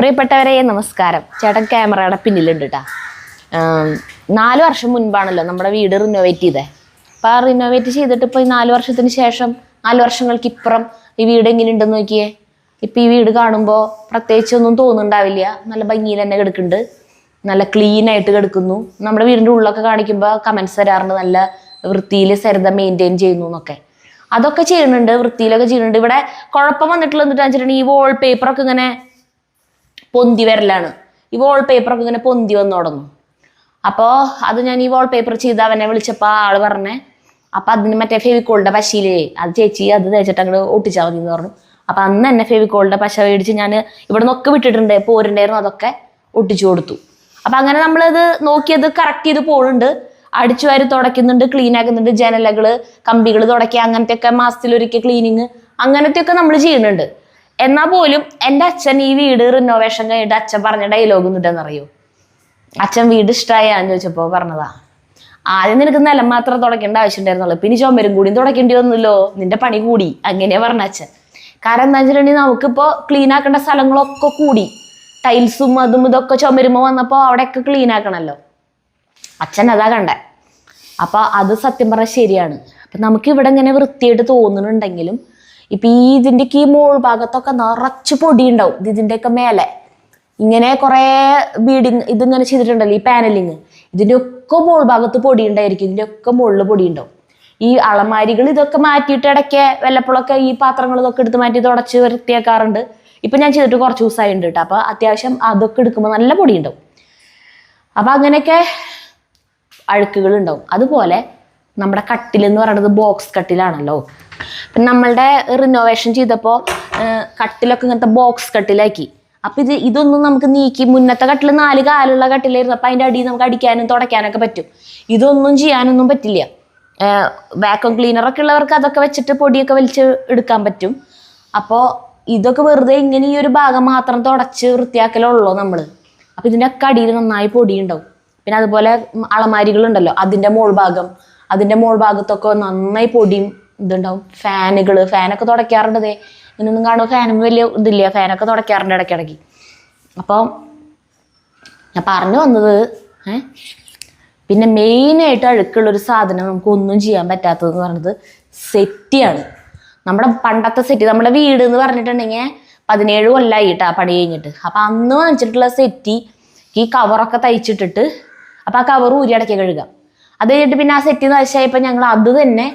പ്രിയപ്പെട്ടവരെ നമസ്കാരം. ചേട്ടൻ ക്യാമറയുടെ പിന്നിലുണ്ട് കേട്ടാ. 4 വർഷം മുൻപാണല്ലോ നമ്മുടെ വീട് റിനോവേറ്റ് ചെയ്തത്. അപ്പോൾ ആ റിനോവേറ്റ് ചെയ്തിട്ട് ഇപ്പോൾ ഈ 4 വർഷത്തിന് ശേഷം 4 വർഷങ്ങൾക്ക് ഇപ്പുറം ഈ വീട് എങ്ങനെയുണ്ടെന്ന് നോക്കിയേ. ഇപ്പം ഈ വീട് കാണുമ്പോൾ പ്രത്യേകിച്ചൊന്നും തോന്നുന്നുണ്ടാവില്ല. നല്ല ഭംഗിയിൽ തന്നെ കിടക്കുന്നുണ്ട്, നല്ല ക്ലീൻ ആയിട്ട് കിടക്കുന്നു. നമ്മുടെ വീടിൻ്റെ ഉള്ളൊക്കെ കാണിക്കുമ്പോൾ കമൻസ് തരാറുണ്ട് നല്ല വൃത്തിയിൽ സരിത മെയിൻറ്റെയിൻ ചെയ്യുന്നു എന്നൊക്കെ. അതൊക്കെ ചെയ്യുന്നുണ്ട്, വൃത്തിയിലൊക്കെ ചെയ്യുന്നുണ്ട്. ഇവിടെ കുഴപ്പം വന്നിട്ടുള്ളത് എന്നിട്ട് വെച്ചിട്ടുണ്ടെങ്കിൽ ഈ വാൾ പേപ്പറൊക്കെ ഇങ്ങനെ പൊന്തി വരലാണ്. ഈ വാൾ പേപ്പറൊക്കെ ഇങ്ങനെ പൊന്തി വന്നു തുടങ്ങും. അപ്പോൾ അത് ഞാൻ ഈ വാൾ പേപ്പർ ചെയ്ത് അവനെ വിളിച്ചപ്പോൾ ആള് പറഞ്ഞേ, അപ്പം അതിന് മറ്റേ ഫെവിക്കോളിൻ്റെ പശയിലേ അത് ചേച്ചി അത് തേച്ചിട്ട് അങ്ങോട്ട് ഒട്ടിച്ചാൽ മതി എന്ന് പറഞ്ഞു. അപ്പം അന്ന് തന്നെ ഫെവിക്കോളിൻ്റെ പശ മേടിച്ച് ഞാൻ ഇവിടെ നിന്നൊക്കെ വിട്ടിട്ടുണ്ട്, പോരുണ്ടായിരുന്നു, അതൊക്കെ ഒട്ടിച്ചു കൊടുത്തു. അപ്പം അങ്ങനെ നമ്മളത് നോക്കിയത് കറക്റ്റ് ചെയ്ത് പോകുന്നുണ്ട്. അടിച്ചു വാരി തുടയ്ക്കുന്നുണ്ട്, ക്ലീൻ ആക്കുന്നുണ്ട്, ജനലകൾ കമ്പികൾ തുടയ്ക്കുക, അങ്ങനത്തെയൊക്കെ മാസത്തിലൊരിക്കൽ ക്ലീനിങ് അങ്ങനത്തെയൊക്കെ നമ്മൾ ചെയ്യുന്നുണ്ട്. എന്നാൽ പോലും എൻ്റെ അച്ഛൻ ഈ വീട് റിനോവേഷൻ കഴിഞ്ഞിട്ട് അച്ഛൻ പറഞ്ഞ ഡയലോഗ് ഒന്നിട്ടെന്നറിയോ? അച്ഛൻ വീട് ഇഷ്ടമായാന്ന് ചോദിച്ചപ്പോൾ പറഞ്ഞതാ, ആദ്യം നിനക്ക് നിലം മാത്രം തുടയ്ക്കേണ്ട ആവശ്യം ഉണ്ടായിരുന്നുള്ളൂ, പിന്നെ ചുമരും കൂടിയും തുടയ്ക്കേണ്ടി വന്നല്ലോ, നിന്റെ പണി കൂടി. അങ്ങനെയാ പറഞ്ഞ അച്ഛൻ. കാരണം എന്താ വെച്ചിട്ടുണ്ടെങ്കിൽ നമുക്കിപ്പോൾ ക്ലീൻ ആക്കേണ്ട സ്ഥലങ്ങളൊക്കെ കൂടി, ടൈൽസും അതും ഇതൊക്കെ ചുമരുമ്പോൾ വന്നപ്പോൾ അവിടെയൊക്കെ ക്ലീൻ ആക്കണമല്ലോ. അച്ഛൻ അതാ കണ്ടേ. അപ്പം അത് സത്യം പറഞ്ഞാൽ ശരിയാണ്. അപ്പം നമുക്ക് ഇവിടെ ഇങ്ങനെ വൃത്തിയായിട്ട് തോന്നുന്നുണ്ടെങ്കിലും ഇപ്പം ഇതിൻ്റെയൊക്കെ ഈ മോൾ ഭാഗത്തൊക്കെ നിറച്ച് പൊടി ഉണ്ടാവും. ഇതിൻ്റെയൊക്കെ മേലെ ഇങ്ങനെ കുറേ ബീഡിങ് ഇതിങ്ങനെ ചെയ്തിട്ടുണ്ടല്ലോ, ഈ പാനലിങ്, ഇതിൻ്റെയൊക്കെ മോൾ ഭാഗത്ത് പൊടി ഉണ്ടായിരിക്കും, ഇതിൻ്റെയൊക്കെ മുകളിൽ പൊടി ഉണ്ടാവും. ഈ അളമാരികൾ ഇതൊക്കെ മാറ്റിയിട്ട് ഇടയ്ക്ക് വല്ലപ്പോഴൊക്കെ ഈ പാത്രങ്ങൾ ഇതൊക്കെ എടുത്ത് മാറ്റി തുടച്ച് വൃത്തിയാക്കാറുണ്ട്. ഇപ്പം ഞാൻ ചെയ്തിട്ട് കുറച്ച് ദിവസമായിട്ടുണ്ട് കേട്ടോ. അപ്പോൾ അത്യാവശ്യം അതൊക്കെ എടുക്കുമ്പോൾ നല്ല പൊടി ഉണ്ടാവും. അപ്പം അങ്ങനെയൊക്കെ അഴുക്കുകൾ ഉണ്ടാവും. അതുപോലെ നമ്മുടെ കട്ടിലെന്ന് പറയുന്നത് ബോക്സ് കട്ടിലാണല്ലോ. പിന്നെ നമ്മളുടെ റിനോവേഷൻ ചെയ്തപ്പോൾ കട്ടിലൊക്കെ ഇങ്ങനത്തെ ബോക്സ് കട്ടിലാക്കി. അപ്പം ഇതൊന്നും നമുക്ക് നീക്കി, മുന്നത്തെ കട്ടിൽ 4 കാലുള്ള കട്ടിലായിരുന്നു. അപ്പം അതിൻ്റെ അടിയിൽ നമുക്ക് അടിക്കാനും തുടയ്ക്കാനൊക്കെ പറ്റും. ഇതൊന്നും ചെയ്യാനൊന്നും പറ്റില്ല. വാക്വം ക്ലീനറൊക്കെ ഉള്ളവർക്ക് അതൊക്കെ വെച്ചിട്ട് പൊടിയൊക്കെ വലിച്ച് എടുക്കാൻ പറ്റും. അപ്പോൾ ഇതൊക്കെ വെറുതെ ഇങ്ങനെ ഈ ഒരു ഭാഗം മാത്രം തുടച്ച് വൃത്തിയാക്കലുള്ളൂ നമ്മൾ. അപ്പം ഇതിൻ്റെ ഒക്കെ അടിയിൽ നന്നായി പൊടി ഉണ്ടാവും. പിന്നെ അതുപോലെ അളമാരികളുണ്ടല്ലോ, അതിൻ്റെ മോൾ ഭാഗത്തൊക്കെ നന്നായി പൊടിയും ഇതുണ്ടാവും. ഫാനൊക്കെ തുടയ്ക്കാറുണ്ട്. ഇങ്ങനൊന്നും കാണുമ്പോൾ ഫാനും വലിയ ഇതില്ല, ഫാനൊക്കെ തുടയ്ക്കാറുണ്ട് ഇടയ്ക്കിടയ്ക്ക്. അപ്പോൾ ഞാൻ പറഞ്ഞു വന്നത്, പിന്നെ മെയിനായിട്ട് അഴുക്കുള്ളൊരു സാധനം നമുക്ക് ഒന്നും ചെയ്യാൻ പറ്റാത്തതെന്ന് പറയുന്നത് സെറ്റിയാണ്. നമ്മുടെ പണ്ടത്തെ സെറ്റി, നമ്മുടെ വീട് എന്ന് പറഞ്ഞിട്ടുണ്ടെങ്കിൽ 17 കൊല്ലമായി കേട്ടോ പണി കഴിഞ്ഞിട്ട്. അപ്പം അന്ന് വാങ്ങിച്ചിട്ടുള്ള സെറ്റി ഈ കവറൊക്കെ തയ്ച്ചിട്ടിട്ട്, അപ്പം ആ കവർ ഊരി അടക്കി കഴുകാം. അത് കഴിഞ്ഞിട്ട് പിന്നെ ആ സെറ്റി നശിച്ചായപ്പോൾ ഞങ്ങൾ അത് തന്നെ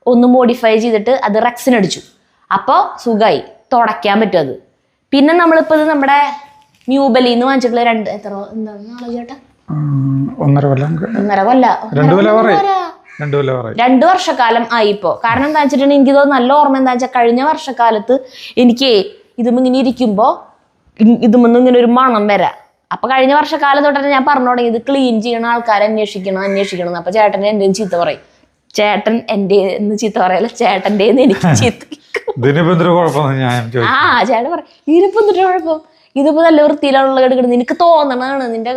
ഒന്ന് മോഡിഫൈ ചെയ്തിട്ട് അത് റെക്സിനടിച്ചു. അപ്പോൾ സുഖമായി തുടയ്ക്കാൻ പറ്റും അത്. പിന്നെ നമ്മളിപ്പോൾ ഇത് നമ്മുടെ ന്യൂബലിന്ന് വാങ്ങിച്ചിട്ടുള്ള 2 വർഷക്കാലം ആയി ഇപ്പോൾ. കാരണം എന്താ വെച്ചിട്ടുണ്ടെങ്കിൽ എനിക്ക് തോന്നുന്നു നല്ല ഓർമ്മ എന്താ വെച്ചാൽ കഴിഞ്ഞ വർഷക്കാലത്ത് എനിക്ക് ഇതുമിങ്ങനെ ഇരിക്കുമ്പോൾ ഇതുമൊന്നും ഇങ്ങനെ ഒരു മണം വരാം. അപ്പൊ കഴിഞ്ഞ വർഷക്കാലം തൊട്ടേ ഞാൻ പറഞ്ഞു തുടങ്ങി ഇത് ക്ലീൻ ചെയ്യണ ആൾക്കാരെ അന്വേഷിക്കണം. അപ്പൊ ചേട്ടൻ എൻ്റെ ചീത്ത പറയും. ചേട്ടൻ എൻ്റെ എന്ന് ചീത്ത പറയല്ല, ചേട്ടൻ്റെ എനിക്ക് ചീത്ത. ചേട്ടൻ പറയും ഇതിനിപ്പോ എന്തൊരു കുഴപ്പം, ഇതിപ്പോ നല്ല വൃത്തിയിലുള്ള കിടക്കുന്നത്, നിനക്ക് തോന്നണതാണ്, നിന്റെ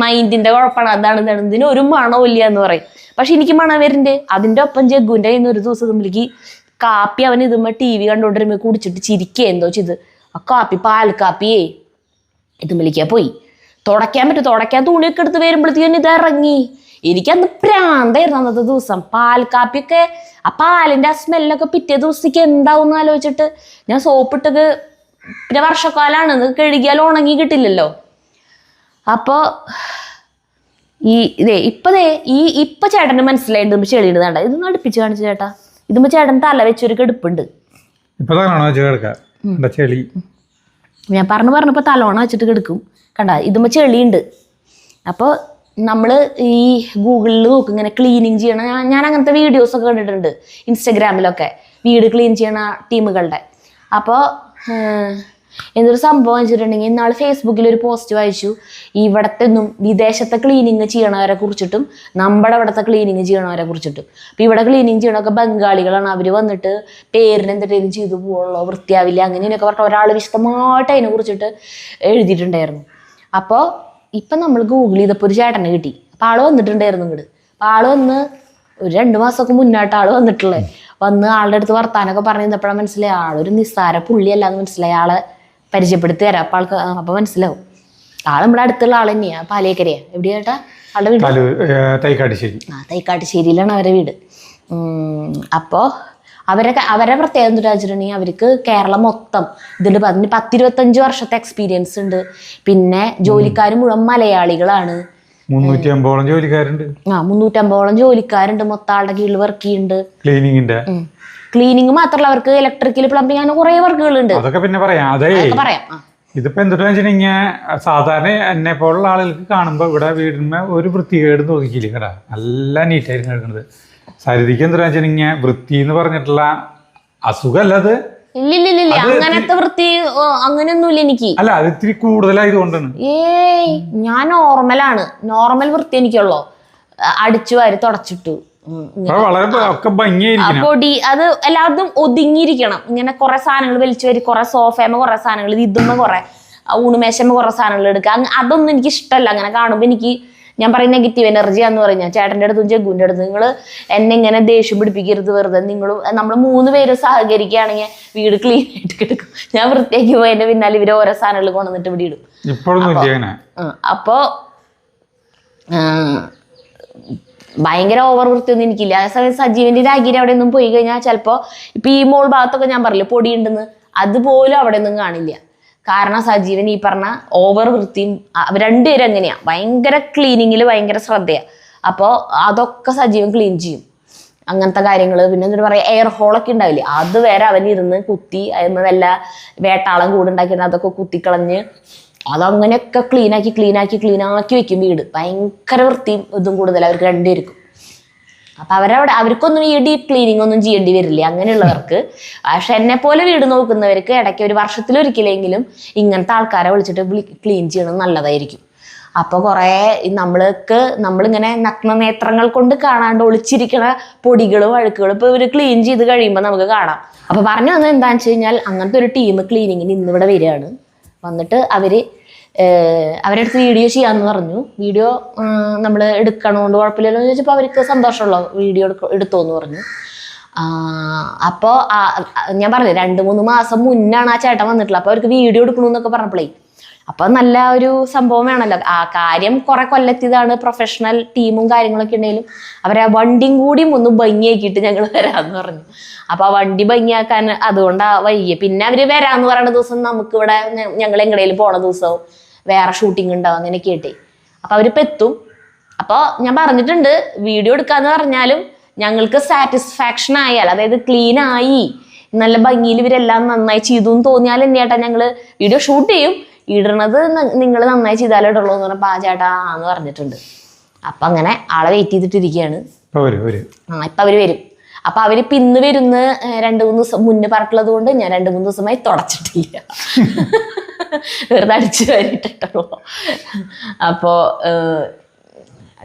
മൈൻഡിന്റെ കുഴപ്പമാണ്, അതാണ് ഇതിന് ഒരു മണവും ഇല്ല എന്ന് പറയും. പക്ഷെ എനിക്ക് മണം വരുന്നുണ്ട്. അതിന്റെ ഒപ്പം ജഗ്ഗുവിന്റെ കയ്യിൽ നിന്ന് ഒരു ദിവസം ഇതുമ്പോഴേക്ക് കാപ്പി അവൻ ഇതുമ്പോ TV കണ്ടോണ്ടിരുമ്പോ കുടിച്ചിട്ട് ചിരിക്കുക എന്തോ ചെയ്ത് ആ കാപ്പി പാൽക്കാപ്പിയേ ഇതുമ്പലിക്കാ പോയി. തുടയ്ക്കാൻ തുണിയൊക്കെ എടുത്ത് വരുമ്പോഴത്തേക്കും ഇത് ഇറങ്ങി. എനിക്കന്ന് പ്രാന്തായിരുന്നു അന്നത്തെ ദിവസം. പാൽക്കാപ്പിയൊക്കെ ആ പാലിന്റെ ആ സ്മെല്ലൊക്കെ പിറ്റേ ദിവസത്തേക്ക് എന്താവും എന്ന് ആലോചിച്ചിട്ട് ഞാൻ സോപ്പിട്ടത്. പിന്നെ വർഷക്കാലാണ്, ഇത് കഴുകിയാൽ ഉണങ്ങി കിട്ടില്ലല്ലോ. അപ്പോൾ ഇപ്പൊ ചേട്ടന് മനസ്സിലായിട്ട് ചെളിയിടുന്നതാണ്ട. ഇതൊന്നും അടുപ്പിച്ച് കാണിച്ചു ചേട്ടാ. ഇതുമ്പോ ചേട്ടൻ തല വെച്ചൊരു കെടുപ്പുണ്ട്. ഞാൻ പറഞ്ഞപ്പോൾ തലോണ വെച്ചിട്ട് കിടക്കും കണ്ട. ഇതുമ്പോൾ ചെളിയുണ്ട്. അപ്പോൾ നമ്മൾ ഈ ഗൂഗിളിൽ നോക്കും ഇങ്ങനെ ക്ലീനിങ് ചെയ്യണം. ഞാൻ അങ്ങനത്തെ വീഡിയോസൊക്കെ കണ്ടിട്ടുണ്ട് ഇൻസ്റ്റഗ്രാമിലൊക്കെ, വീട് ക്ലീൻ ചെയ്യണ ടീമുകളുടെ. അപ്പോൾ എന്തൊരു സംഭവം വെച്ചിട്ടുണ്ടെങ്കിൽ ഇന്നാൾ ഫേസ്ബുക്കിൽ ഒരു പോസ്റ്റ് വായിച്ചു. ഇവിടത്തെ വിദേശത്തെ ക്ലീനിങ് ചെയ്യണവരെ കുറിച്ചിട്ടും നമ്മുടെ ഇവിടുത്തെ ക്ലീനിങ് ചെയ്യണവരെ കുറിച്ചിട്ടും. അപ്പോൾ ഇവിടെ ക്ലീനിങ് ചെയ്യണമൊക്കെ ബംഗാളികളാണ്. അവർ വന്നിട്ട് പേരിന് എന്തെങ്കിലും ചെയ്തു പോകുള്ളൂ, വൃത്തിയാവില്ല, അങ്ങനെയൊക്കെ പറഞ്ഞിട്ട് ഒരാൾ വിശദമായിട്ട് അതിനെ കുറിച്ചിട്ട് എഴുതിയിട്ടുണ്ടായിരുന്നു. അപ്പോൾ ഇപ്പം നമ്മൾ ഗൂഗിൾ ചെയ്തപ്പോൾ ഒരു ചേട്ടനെ കിട്ടി. അപ്പോൾ ആൾ വന്നിട്ടുണ്ടായിരുന്നു ഇങ്ങോട്ട്. അപ്പോൾ ആൾ വന്ന് ഒരു 2 മാസമൊക്കെ മുന്നായിട്ട് ആൾ വന്നിട്ടുള്ളത്. വന്ന് ആളുടെ അടുത്ത് വർത്താനൊക്കെ പറഞ്ഞു തന്നപ്പോഴാണ് മനസ്സിലായി ആളൊരു നിസ്സാര പുള്ളിയല്ലാന്ന് മനസ്സിലായി. ആളെ പരിചയപ്പെടുത്തി തരാം. അപ്പോൾ ആൾക്ക് അപ്പോൾ മനസ്സിലാവും. ആൾ നമ്മുടെ അടുത്തുള്ള ആൾ തന്നെയാണ്. പാലിയേക്കരയാ. എവിടെയാ ചേട്ടാ ആളുടെ വീട്? തൈക്കാട്ടുശ്ശേരി. തൈക്കാട്ടുശ്ശേരിയിലാണ് അവരുടെ വീട്. അപ്പോൾ അവരെ പ്രത്യേകത എന്താ വെച്ചിട്ടുണ്ടെങ്കിൽ അവർക്ക് കേരളം മൊത്തം ഇതിൽ 10-25 വർഷത്തെ എക്സ്പീരിയൻസ് ഉണ്ട്. പിന്നെ ജോലിക്കാർ മുഴുവൻ മലയാളികളാണ്. 350 ജോലിക്കാരുണ്ട്. 350 ജോലിക്കാരുണ്ട്. മൊത്തം ആളുടെ കീഴിൽ വർക്ക് ചെയ്യുന്നുണ്ട്. ക്ലീനിങ് മാത്രമല്ല, അവർക്ക് ഇലക്ട്രിക്കൽ, പ്ലംബിംഗ്, അങ്ങനെ കുറെ വർക്കുകളുണ്ട്. അതൊക്കെ പിന്നെ പറയാം. ഇതിപ്പോ എന്തിട്ടാ വെച്ചിട്ടുണ്ടെങ്കിൽ സാധാരണ എന്നെ പോലുള്ള ആളുകൾക്ക് കാണുമ്പോ ഇവിടെ വീടിന്മേ ഒരു വൃത്തികേട് തോന്നിക്കില്ല കേട്ടാ. നല്ല നീറ്റായിരുന്നു കിടക്കുന്നത്. സരിതിക്ക് എന്താ വെച്ചിട്ടുണ്ടെങ്കിൽ വൃത്തി എന്ന് പറഞ്ഞിട്ടുള്ള അസുഖമല്ല അത്. ഇല്ല അങ്ങനത്തെ വൃത്തി അങ്ങനെയൊന്നുമില്ല എനിക്ക്. അല്ല, അത് ഇത്തിരി കൂടുതലായതുകൊണ്ടാണ്. ഞാൻ നോർമലാണ്. നോർമൽ വൃത്തി എനിക്കുള്ളൂ. അടിച്ചു വാരി തുടച്ചിട്ടു വളരെ പൊടി അത് എല്ലാവർക്കും ഒതുങ്ങിയിരിക്കണം. ഇങ്ങനെ കുറെ സാധനങ്ങൾ വലിച്ചു വരി, കുറെ സോഫയമ്മ കുറെ സാധനങ്ങൾ, ഇതുമ്മ കുറെ ഊണുമേശമ്മ കുറെ സാധനങ്ങൾ എടുക്കുക. അതൊന്നും എനിക്ക് ഇഷ്ടമല്ല. അങ്ങനെ കാണുമ്പോൾ എനിക്ക്, ഞാൻ പറയും നെഗറ്റീവ് എനർജിയാന്ന് പറഞ്ഞാൽ ചേട്ടൻ്റെ അടുത്തും ജഗ്ഗുവിൻ്റെ അടുത്തും നിങ്ങൾ എന്നെ ഇങ്ങനെ ദേഷ്യം പിടിപ്പിക്കരുത്. വെറുതെ നമ്മൾ 3 പേര് സഹകരിക്കുകയാണെങ്കിൽ വീട് ക്ലീൻ ആയിട്ട് കിടക്കും. ഞാൻ വൃത്തിയാക്കി പോയി എൻ്റെ പിന്നാലെ ഇവര് ഓരോ സാധനങ്ങൾ കൊണ്ടുവന്നിട്ട് ഇവിടെ ഇടും. അപ്പോ ഭയങ്കര ഓവർ വൃത്തിയൊന്നും എനിക്കില്ല. അതേസമയം സജീവന്റെ രാഗിരി അവിടെ ഒന്നും പോയി കഴിഞ്ഞാൽ ചിലപ്പോൾ ഇപ്പൊ ഈ മോൾ ഭാഗത്തൊക്കെ ഞാൻ പറഞ്ഞില്ലേ പൊടി ഉണ്ടെന്ന്, അതുപോലും അവിടെ ഒന്നും കാണില്ല. കാരണം സജീവൻ ഈ പറഞ്ഞ ഓവർ വൃത്തിയും, രണ്ടുപേരും എങ്ങനെയാ ഭയങ്കര ക്ലീനിങ്ങിൽ ഭയങ്കര ശ്രദ്ധയാണ്. അപ്പോൾ അതൊക്കെ സജീവൻ ക്ലീൻ ചെയ്യും. അങ്ങനത്തെ കാര്യങ്ങൾ. പിന്നെ എന്താ പറയുക, എയർ ഹോളൊക്കെ ഉണ്ടാവില്ലേ, അത് വരെ അവനിരുന്ന് കുത്തി അതിന് വല്ല വേട്ടാളം കൂടുണ്ടാക്കിയിട്ട് അതൊക്കെ കുത്തിക്കളഞ്ഞ് അതങ്ങനെയൊക്കെ ക്ലീനാക്കി വെക്കും വീട്. ഭയങ്കര വൃത്തിയും ഇതും കൂടുതൽ അവർക്ക് രണ്ടുപേർക്കും. അപ്പം അവർക്കൊന്നും ഈ ഡീപ്പ് ക്ലീനിങ് ഒന്നും ചെയ്യേണ്ടി വരില്ല അങ്ങനെയുള്ളവർക്ക്. പക്ഷെ എന്നെ പോലെ വീട് നോക്കുന്നവർക്ക് ഇടയ്ക്ക് ഒരു വർഷത്തിലൊരിക്കലെങ്കിലും ഇങ്ങനത്തെ ആൾക്കാരെ വിളിച്ചിട്ട് ക്ലീൻ ചെയ്യണം നല്ലതായിരിക്കും. അപ്പോൾ കുറേ നമ്മളിങ്ങനെ നഗ്നനേത്രങ്ങൾ കൊണ്ട് കാണാണ്ട് ഒളിച്ചിരിക്കണ പൊടികളും അഴുക്കുകളും ഇപ്പോൾ ഇവർ ക്ലീൻ ചെയ്ത് കഴിയുമ്പോൾ നമുക്ക് കാണാം. അപ്പോൾ പറഞ്ഞു വന്നത് എന്താണെന്ന് വെച്ച് കഴിഞ്ഞാൽ അങ്ങനത്തെ ഒരു ടീം ക്ലീനിങ്ങിന് ഇന്നിവിടെ വരികയാണ്. വന്നിട്ട് അവരുടെ അടുത്ത് വീഡിയോ ചെയ്യാമെന്ന് പറഞ്ഞു. വീഡിയോ നമ്മൾ എടുക്കണോണ്ട് കുഴപ്പമില്ലല്ലോ എന്ന് ചോദിച്ചപ്പോൾ അവർക്ക് സന്തോഷമുള്ളൂ, വീഡിയോ എടുത്തോന്ന് പറഞ്ഞു. അപ്പോൾ ഞാൻ പറഞ്ഞു 2-3 മാസം മുന്നാണ് ആ ചേട്ടൻ വന്നിട്ടുള്ളത്. അപ്പോൾ അവർക്ക് വീഡിയോ എടുക്കണമെന്നൊക്കെ പറഞ്ഞപ്പോഴേ അപ്പോൾ നല്ല ഒരു സംഭവം വേണമല്ലോ. ആ കാര്യം കുറെ കൊല്ലെത്തിയതാണ്. പ്രൊഫഷണൽ ടീമും കാര്യങ്ങളൊക്കെ ഉണ്ടെങ്കിലും അവരെ വണ്ടിയും കൂടിയും ഒന്ന് ഭംഗിയാക്കിയിട്ട് ഞങ്ങൾ വരാമെന്ന് പറഞ്ഞു. അപ്പോൾ ആ വണ്ടി ഭംഗിയാക്കാൻ അതുകൊണ്ടാണ് വൈകിയ. പിന്നെ അവർ വരാമെന്ന് പറയുന്ന ദിവസം നമുക്കിവിടെ ഞങ്ങൾ എങ്ങടേലും പോണ ദിവസവും വേറെ ഷൂട്ടിംഗ് ഉണ്ടാവും അങ്ങനെയൊക്കെ ആയിട്ടേ. അപ്പോൾ അവരിപ്പോൾ എത്തും. അപ്പോൾ ഞാൻ പറഞ്ഞിട്ടുണ്ട് വീഡിയോ എടുക്കാന്ന് പറഞ്ഞാലും ഞങ്ങൾക്ക് സാറ്റിസ്ഫാക്ഷൻ ആയാൽ, അതായത് ക്ലീൻ ആയി നല്ല ഭംഗിയിൽ ഇവരെല്ലാം നന്നായി ചെയ്തു എന്ന് തോന്നിയാൽ ചേട്ടാ ഞങ്ങൾ വീഡിയോ ഷൂട്ട് ചെയ്യും. ഇടണത് നിങ്ങൾ നന്നായി ചെയ്താലേ ഇടുള്ളൂ എന്ന് പറഞ്ഞപ്പോൾ ആ ചേട്ടാ എന്ന് പറഞ്ഞിട്ടുണ്ട്. അപ്പം അങ്ങനെ ആളെ വെയിറ്റ് ചെയ്തിട്ടിരിക്കുകയാണ്. ഇപ്പം അവർ വരും. അപ്പം അവരിപ്പോൾ ഇന്ന് വരുന്ന 2-3 ദിവസം മുന്നേ പറഞ്ഞിട്ടുള്ളത് കൊണ്ട് ഞാൻ 2-3 ദിവസമായി തുടച്ചിട്ടില്ല. വെറുതെ അടിച്ചു വരിട്ടോ. അപ്പോൾ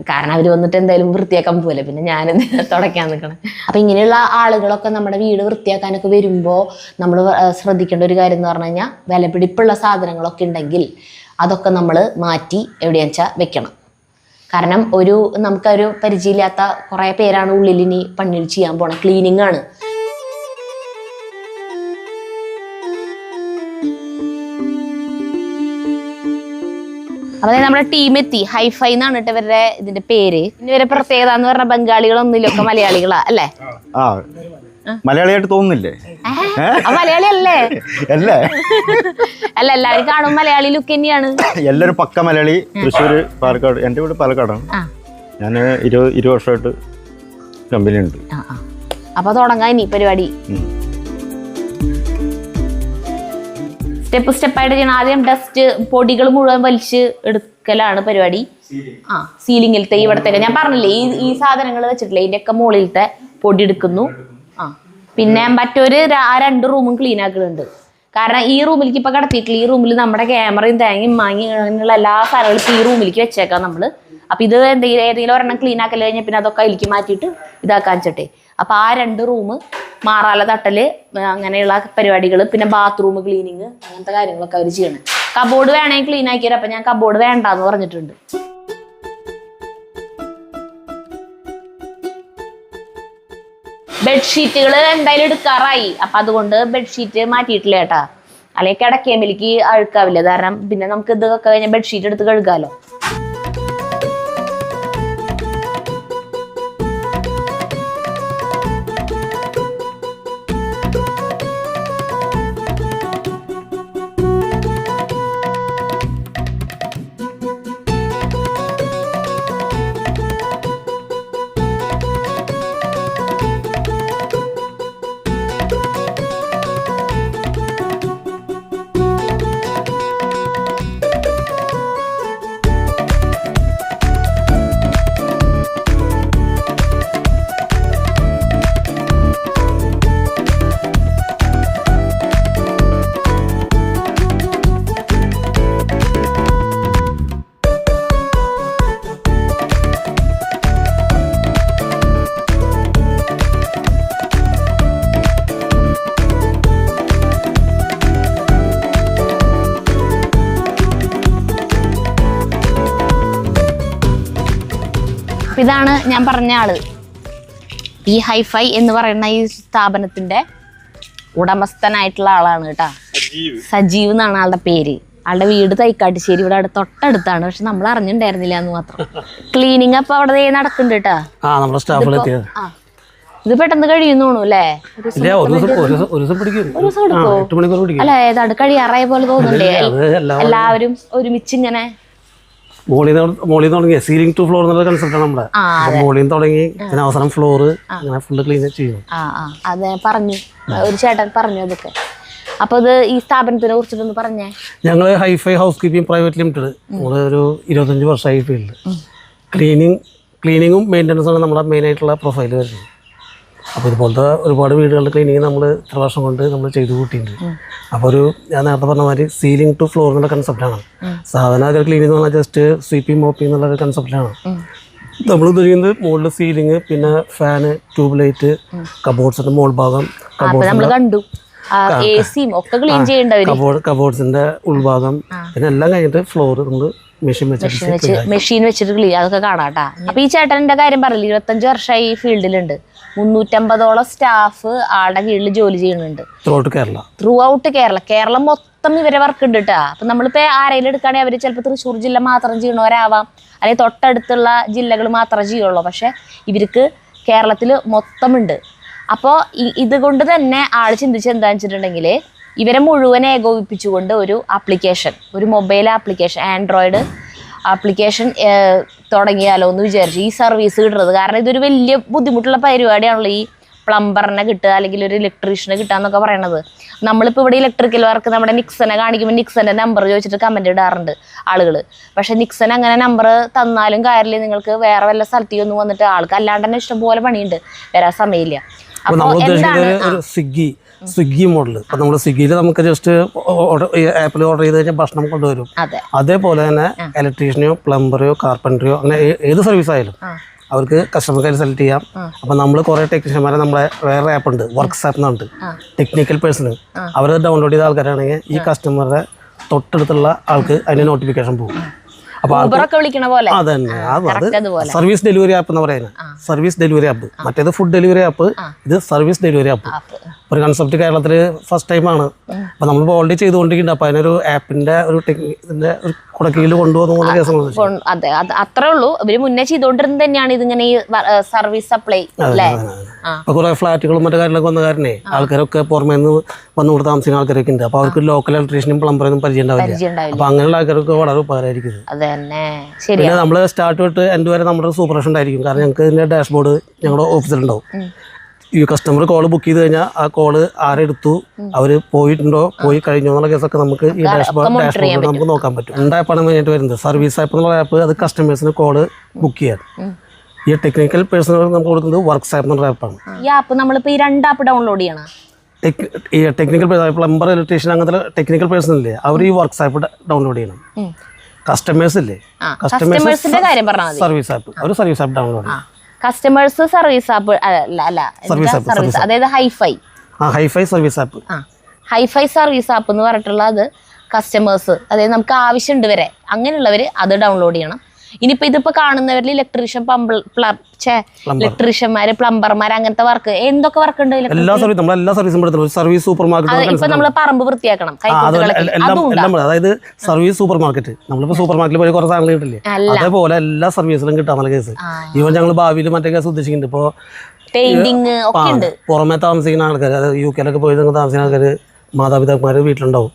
കാരണം അവർ വന്നിട്ട് എന്തായാലും വൃത്തിയാക്കാൻ പോലെ, പിന്നെ ഞാൻ തുടയ്ക്കാൻ നിൽക്കണം. അപ്പം ഇങ്ങനെയുള്ള ആളുകളൊക്കെ നമ്മുടെ വീട് വൃത്തിയാക്കാനൊക്കെ വരുമ്പോൾ നമ്മൾ ശ്രദ്ധിക്കേണ്ട ഒരു കാര്യം എന്ന് പറഞ്ഞു കഴിഞ്ഞാൽ വിലപിടിപ്പുള്ള സാധനങ്ങളൊക്കെ ഉണ്ടെങ്കിൽ അതൊക്കെ നമ്മൾ മാറ്റി എവിടെയാണെന്ന് വെച്ചാൽ വെക്കണം. കാരണം നമുക്കൊരു പരിചയമില്ലാത്ത കുറേ പേരാണ് ഉള്ളിൽ ഇനി പണി ചെയ്യാൻ പോണ. ക്ലീനിങ് ആണ്. അതായത് നമ്മുടെ ടീം എത്തി. ഹൈഫൈ എന്നാണ് കേട്ടോ ഇവരുടെ ഇതിന്റെ പേര്. പിന്നെ ഇവരെ പ്രത്യേകത എന്ന് പറഞ്ഞാൽ ബംഗാളികളൊന്നുമില്ല, ഒക്കെ മലയാളികളാ അല്ലേ? മലയാളിയായിട്ട് തോന്നുന്നില്ലേ? മലയാളി അല്ലേ? അല്ല, എല്ലാവരും കാണും മലയാളി ലുക്ക് തന്നെയാണ്. എല്ലാവരും പക്ക മലയാളി. തൃശ്ശൂര്, പാലക്കാട്. എൻ്റെ വീട് പാലക്കാടാണ്. ഞാൻ 20 വർഷമായിട്ട് കമ്പനി ഉണ്ട്. അപ്പൊ തുടങ്ങാൻ ഇനി പരിപാടി സ്റ്റെപ്പായിട്ട് ചെയ്യണം. ആദ്യം ഡസ്റ്റ് പൊടികൾ മുഴുവൻ വലിച്ച് എടുക്കലാണ് പരിപാടി. സീലിങ്ങിലത്തെ ഇവിടത്തേക്ക് ഞാൻ പറഞ്ഞില്ലേ ഈ സാധനങ്ങൾ വെച്ചിട്ടില്ലേ, ഇതിൻ്റെയൊക്കെ മുകളിലത്തെ പൊടി എടുക്കുന്നു. പിന്നെ മറ്റൊരു 2 റൂമും ക്ലീൻ ആക്കുന്നുണ്ട്. കാരണം ഈ റൂമിലേക്ക് ഇപ്പൊ കടത്തിയിട്ടില്ല. ഈ റൂമിൽ നമ്മുടെ ക്യാമറയും തേങ്ങയും മാങ്ങി അങ്ങനെയുള്ള എല്ലാ സാധനങ്ങളും ഇപ്പൊ ഈ റൂമിലേക്ക് വെച്ചേക്കാം നമ്മള്. അപ്പൊ ഇത് ഏതെങ്കിലും ഒരെണ്ണം ക്ലീൻ ആക്കൽ കഴിഞ്ഞാൽ പിന്നെ അതൊക്കെ അതിലേക്ക് മാറ്റിയിട്ട് ഇതാക്കാൻ വെച്ചിട്ടെ. അപ്പൊ ആ 2 റൂം, മാറാല തട്ടല്, അങ്ങനെയുള്ള പരിപാടികൾ, പിന്നെ ബാത്റൂം ക്ലീനിങ്, അങ്ങനത്തെ കാര്യങ്ങളൊക്കെ അവർ ചെയ്യണം. കബോർഡ് വേണമെങ്കിൽ ക്ലീൻ ആക്കിയത്. അപ്പൊ ഞാൻ കബോർഡ് വേണ്ടാന്ന് പറഞ്ഞിട്ടുണ്ട്. ബെഡ്ഷീറ്റുകൾ എന്തായാലും എടുക്കാറായി. അപ്പൊ അതുകൊണ്ട് ബെഡ്ഷീറ്റ് മാറ്റിയിട്ടില്ല കേട്ടാ. അല്ലെങ്കിൽ കിടക്കേമിലേക്ക് അഴുക്കാവില്ല. കാരണം പിന്നെ നമുക്ക് ഇതൊക്കെ കഴിഞ്ഞാൽ ബെഡ്ഷീറ്റ് എടുത്ത് കഴുകാലോ. ഇതാണ് ഞാൻ പറഞ്ഞ ആള്. ഈ ഹൈഫൈ എന്ന് പറയുന്ന ഈ സ്ഥാപനത്തിന്റെ ഉടമസ്ഥനായിട്ടുള്ള ആളാണ് കേട്ടാ. സജീവ് എന്നാണ് ആളുടെ പേര്. ആളുടെ വീട് തൈക്കാട്ടുശ്ശേരി, ഇവിടെ തൊട്ടടുത്താണ്. പക്ഷെ നമ്മൾ അറിഞ്ഞിട്ടുണ്ടായിരുന്നില്ല എന്ന് മാത്രം. ക്ലീനിങ് അപ്പൊ അവിടെ നടക്കുന്നുണ്ട് കേട്ടാ. ഇത് പെട്ടെന്ന് കഴിയുന്നോണു അല്ലേ? അല്ല ഏതാണ്ട് കഴിയാറായ പോലെ തോന്നുന്നുണ്ടേ. എല്ലാവരും ഒരുമിച്ച് ഇങ്ങനെ മോളിൽ തുടങ്ങി സീലിംഗ് ടു ഫ്ലോർ എന്നുള്ള കൺസെപ്റ്റാണ് നമ്മുടെ. മോളിൽ തുടങ്ങി പിന്നെ അവസാനം ഫ്ലോർ അങ്ങനെ ഫുള്ള് ക്ലീൻ ചെയ്യും. അതെ പറഞ്ഞു, ഒരു ചേട്ടൻ പറഞ്ഞു അതൊക്കെ. അപ്പൊ ഇത് ഈ സ്ഥാപനത്തിനെ കുറിച്ചിട്ടൊന്ന് പറഞ്ഞേ. ഞങ്ങൾ HiFi house keeping private limited, നമ്മള് ഒരു 25 വർഷമായി ഫീൽഡ്. ക്ലീനിങ്ങും മെയിൻ്റനൻസാണ് നമ്മുടെ മെയിൻ ആയിട്ടുള്ള പ്രൊഫൈൽ വരുന്നത്. അപ്പോൾ ഇതുപോലത്തെ ഒരുപാട് വീടുകളുടെ ക്ലീനിങ് നമ്മൾ ഇത്ര വർഷം കൊണ്ട് നമ്മൾ ചെയ്തു കൂട്ടിയിട്ടുണ്ട്. അപ്പോൾ ഒരു ഞാൻ നേരത്തെ പറഞ്ഞ മാതിരി സീലിംഗ് ടു ഫ്ലോർ എന്നുള്ള കൺസെപ്റ്റാണ്. സാധാരണ അത് ക്ലീനിങ് എന്ന് പറഞ്ഞാൽ ജസ്റ്റ് സ്വീപ്പിംഗ് മോപ്പിംഗ് എന്നുള്ള ഒരു കൺസെപ്റ്റാണ്. നമ്മൾ ഉദ്ദേശിക്കുന്നത് മുകളിൽ സീലിംഗ്, പിന്നെ ഫാന്, ട്യൂബ് ലൈറ്റ്, കബോർഡ്സിന്റെ മോൾ ഭാഗം, കബോർഡ്സിന്റെ ഉൾഭാഗം, പിന്നെ എല്ലാം കഴിഞ്ഞിട്ട് ഫ്ലോർ നമ്മൾ മെഷീൻ വെച്ചിട്ട് ക്ലീൻ അതൊക്കെ കാണാട്ടാ. അപ്പൊ ഈ ചേട്ടന്റെ കാര്യം പറയില്ല, 25 വർഷമായി ഈ ഫീൽഡിലുണ്ട്. 350ഓളം സ്റ്റാഫ് ആളുടെ കീഴിൽ ജോലി ചെയ്യുന്നുണ്ട്. ത്രൂ ഔട്ട് കേരളം മൊത്തം ഇവരെ വർക്ക് ഉണ്ട് കേട്ടാ. അപ്പൊ നമ്മളിപ്പോ ആരെങ്കിലും എടുക്കുകയാണെങ്കിൽ അവര് ചിലപ്പോൾ തൃശ്ശൂർ ജില്ല മാത്രം ചെയ്യണവരാവാം, അല്ലെങ്കിൽ തൊട്ടടുത്തുള്ള ജില്ലകൾ മാത്രമേ ചെയ്യുള്ളൂ. പക്ഷെ ഇവർക്ക് കേരളത്തിൽ മൊത്തമുണ്ട്. അപ്പോൾ ഇതുകൊണ്ട് തന്നെ ആൾ ചിന്തിച്ച് എന്താ വെച്ചിട്ടുണ്ടെങ്കിൽ ഇവരെ മുഴുവൻ ഏകോപിപ്പിച്ചുകൊണ്ട് ഒരു ആപ്ലിക്കേഷൻ, ഒരു മൊബൈൽ ആപ്ലിക്കേഷൻ, ആൻഡ്രോയിഡ് ആപ്ലിക്കേഷൻ തുടങ്ങിയാലോ എന്ന് വിചാരിച്ചു. ഈ സർവീസ് കിട്ടുന്നത് കാരണം ഇതൊരു വലിയ ബുദ്ധിമുട്ടുള്ള പരിപാടിയാണല്ലോ ഈ പ്ലംബറിനെ കിട്ടുക അല്ലെങ്കിൽ ഒരു ഇലക്ട്രീഷ്യനെ കിട്ടുക എന്നൊക്കെ പറയണത്. നമ്മളിപ്പോൾ ഇവിടെ ഇലക്ട്രിക്കൽ വർക്ക് നമ്മുടെ നിക്സനെ കാണിക്കുമ്പോൾ നിക്സന്റെ നമ്പർ ചോദിച്ചിട്ട് കമന്റ് ഇടാറുണ്ട് ആളുകൾ. പക്ഷെ നിക്സൺ അങ്ങനെ നമ്പർ തന്നാലും കാര്യമില്ല, നിങ്ങൾക്ക് വേറെ വല്ല സ്ഥലത്തേക്കൊന്നും വന്നിട്ട് ആൾക്ക് അല്ലാണ്ട് തന്നെ ഇഷ്ടംപോലെ പണിയുണ്ട്, വരാൻ സമയമില്ല. സ്വിഗ്ഗി മോഡൽ. ഇപ്പൊ നമ്മൾ സ്വിഗ്ഗിയിൽ നമുക്ക് ജസ്റ്റ് ആപ്പിൽ ഓർഡർ ചെയ്ത് കഴിഞ്ഞാൽ ഭക്ഷണം കൊണ്ടുവരും. അതേപോലെ തന്നെ ഇലക്ട്രീഷ്യനെയോ പ്ലംബറെയോ കാർപ്പൻറ്ററിയോ അങ്ങനെ ഏത് സർവീസ് ആയാലും അവർക്ക് കസ്റ്റമർ കെയർ സെലക്ട് ചെയ്യാം. അപ്പൊ നമ്മൾ കുറെ ടെക്നീഷ്യന്മാരെ നമ്മുടെ വേറെ ആപ്പ് ഉണ്ട്, വർക്ക്സ് ആപ്പ് എന്നുണ്ട്, ടെക്നിക്കൽ പേഴ്സൺ. അവർ ഡൗൺലോഡ് ചെയ്ത ആൾക്കാരാണെങ്കിൽ ഈ കസ്റ്റമറുടെ തൊട്ടടുത്തുള്ള ആൾക്ക് അതിന്റെ നോട്ടിഫിക്കേഷൻ പോകും. അപ്പൊ അതന്നെ സർവീസ് ഡെലിവറി ആപ്പ് എന്ന് പറയുന്നത്. സർവീസ് ഡെലിവറി ആപ്പ്, മറ്റേത് ഫുഡ് ഡെലിവറി ആപ്പ്, ഇത് സർവീസ് ഡെലിവറി ആപ്പ്. ഒരു കൺസെപ്റ്റ് കേരളത്തിൽ ഫസ്റ്റ് ടൈമാണ്. അപ്പൊ നമ്മൾ ഓൾറെഡി ചെയ്തുകൊണ്ടിരിക്കുന്നുണ്ട്. അപ്പൊ അതിനൊരു ആപ്പിന്റെ ഒരു ടെക്നിക്കിന്റെ ഒരു കുടക്കീഴിൽ കൊണ്ടുപോകുന്ന കേസുകൾ. അതെ, അത്രേ ഉള്ളൂ. ഇവര് മുന്നേ ചെയ്തുകൊണ്ടിരുന്നത് തന്നെയാണ് ഇതിങ്ങനെ ഈ സർവീസ് സപ്ലൈ. അപ്പൊ കുറെ ഫ്ലാറ്റുകളും മറ്റു കാര്യങ്ങളൊക്കെ വന്ന കാരണേ ആൾക്കാരൊക്കെ പുറമേ നിന്ന് വന്നുകൂടെ താമസിക്കുന്ന ആൾക്കാരൊക്കെ ഉണ്ട്. അപ്പൊ അവർക്ക് ലോക്കൽ ഇലക്ട്രീഷ്യനും പ്ലംബറൊന്നും പരിചയം ഉണ്ടാവില്ല. അപ്പൊ അങ്ങനെയുള്ള ആൾക്കാർക്ക് വളരെ ഉപകാരമായിരിക്കും. പിന്നെ നമ്മള് സ്റ്റാർട്ട് തൊട്ട് എൻഡ് വരെ നമ്മുടെ സൂപ്പർവിഷൻ ഉണ്ടായിരിക്കും. കാരണം ഞങ്ങൾക്ക് ഇതിന്റെ ഡാഷ്ബോർഡ് ഞങ്ങളുടെ ഓഫീസിലുണ്ടാവും. ഈ കസ്റ്റമർ കോള് ബുക്ക് ചെയ്ത് കഴിഞ്ഞാൽ ആ കോള് ആരെടുത്തു, അവര് പോയിട്ടുണ്ടോ, പോയി കഴിഞ്ഞോ എന്നുള്ള കേസൊക്കെ നമുക്ക് ഈ ഡാഷ്ബോർഡ് നമുക്ക് നോക്കാൻ പറ്റും. രണ്ട് ആപ്പാണ് മെയിനായിട്ട് വരുന്നത്. സർവീസ് ആപ്പ് എന്നുള്ള ആപ്പ് അത് കസ്റ്റമേഴ്സിന് കോള് ബുക്ക് ചെയ്യാൻ. ഈ ടെക്നിക്കൽ പേഴ്സൺ നമുക്ക് കൊടുക്കുന്നത് വർക്ക്സ് ആപ്പ് എന്നുള്ള ആപ്പാണ്. ഈ ആപ്പ് നമ്മളിപ്പോ ഈ രണ്ട് ആപ്പ് ഡൗൺലോഡ് ചെയ്യണം. ഈ ടെക്നിക്കൽ പ്ലംബർ, ഇലക്ട്രീഷ്യൻ അങ്ങനത്തെ ടെക്നിക്കൽ പേഴ്സൺ ഇല്ലേ, അവർ ഈ വർക്ക്സ് ആപ്പ് ഡൗൺലോഡ് ചെയ്യണം. കസ്റ്റമേഴ്സ് ഇല്ലേ, കസ്റ്റമേഴ്സിന്റെ കാര്യം പറഞ്ഞാൽ സർവീസ് ആപ്പ്, അവർ സർവീസ് ആപ്പ് ഡൗൺലോഡ് ചെയ്യും. കസ്റ്റമേഴ്സ് സർവീസ് ആപ്പ് സർവീസ്, അതായത് HiFi service app. HiFi service app എന്ന് പറഞ്ഞിട്ടുള്ള അത് കസ്റ്റമേഴ്സ്, അതായത് നമുക്ക് ആവശ്യമുണ്ട് വരെ അങ്ങനെയുള്ളവർ അത് ഡൗൺലോഡ് ചെയ്യണം. ഇനിയിപ്പോ ഇതിപ്പോ കാണുന്നവരിൽ ഇലക്ട്രീഷ്യൻ ഇലക്ട്രീഷ്യന്മാര് പ്ലംബർമാര് അങ്ങനത്തെ വർക്ക് എന്തൊക്കെ വർക്ക് ഉണ്ട് എല്ലാ സർവീസ് നമ്മൾ എല്ലാ സർവീസും എടുത്തിട്ടുണ്ട്. സർവീസ് സൂപ്പർ മാർക്കറ്റ് ഇപ്പൊ നമ്മള് പറമ്പ് വൃത്തിയാക്കണം എല്ലാം അതായത് സർവീസ് സൂപ്പർ മാർക്കറ്റ് നമ്മളിപ്പോ സൂപ്പർ മാർക്കറ്റിൽ പോയി കുറെ സാധനങ്ങൾ കിട്ടില്ലേ അതേപോലെ എല്ലാ സർവീസിലും കിട്ടാൻ നല്ല കേസ്. ഈവൻ ഞങ്ങൾ ഭാവിയിൽ മറ്റേ കേസ് ഉദ്ദേശിക്കുന്നുണ്ട്. ഇപ്പോ പെയിന്റിങ് ഒക്കെ ഉണ്ട്. പുറമെ താമസിക്കുന്ന ആൾക്കാർ, അതായത് UK പോയി താമസിക്കുന്ന ആൾക്കാർ മാതാപിതാക്കന്മാർ വീട്ടിലുണ്ടാവും.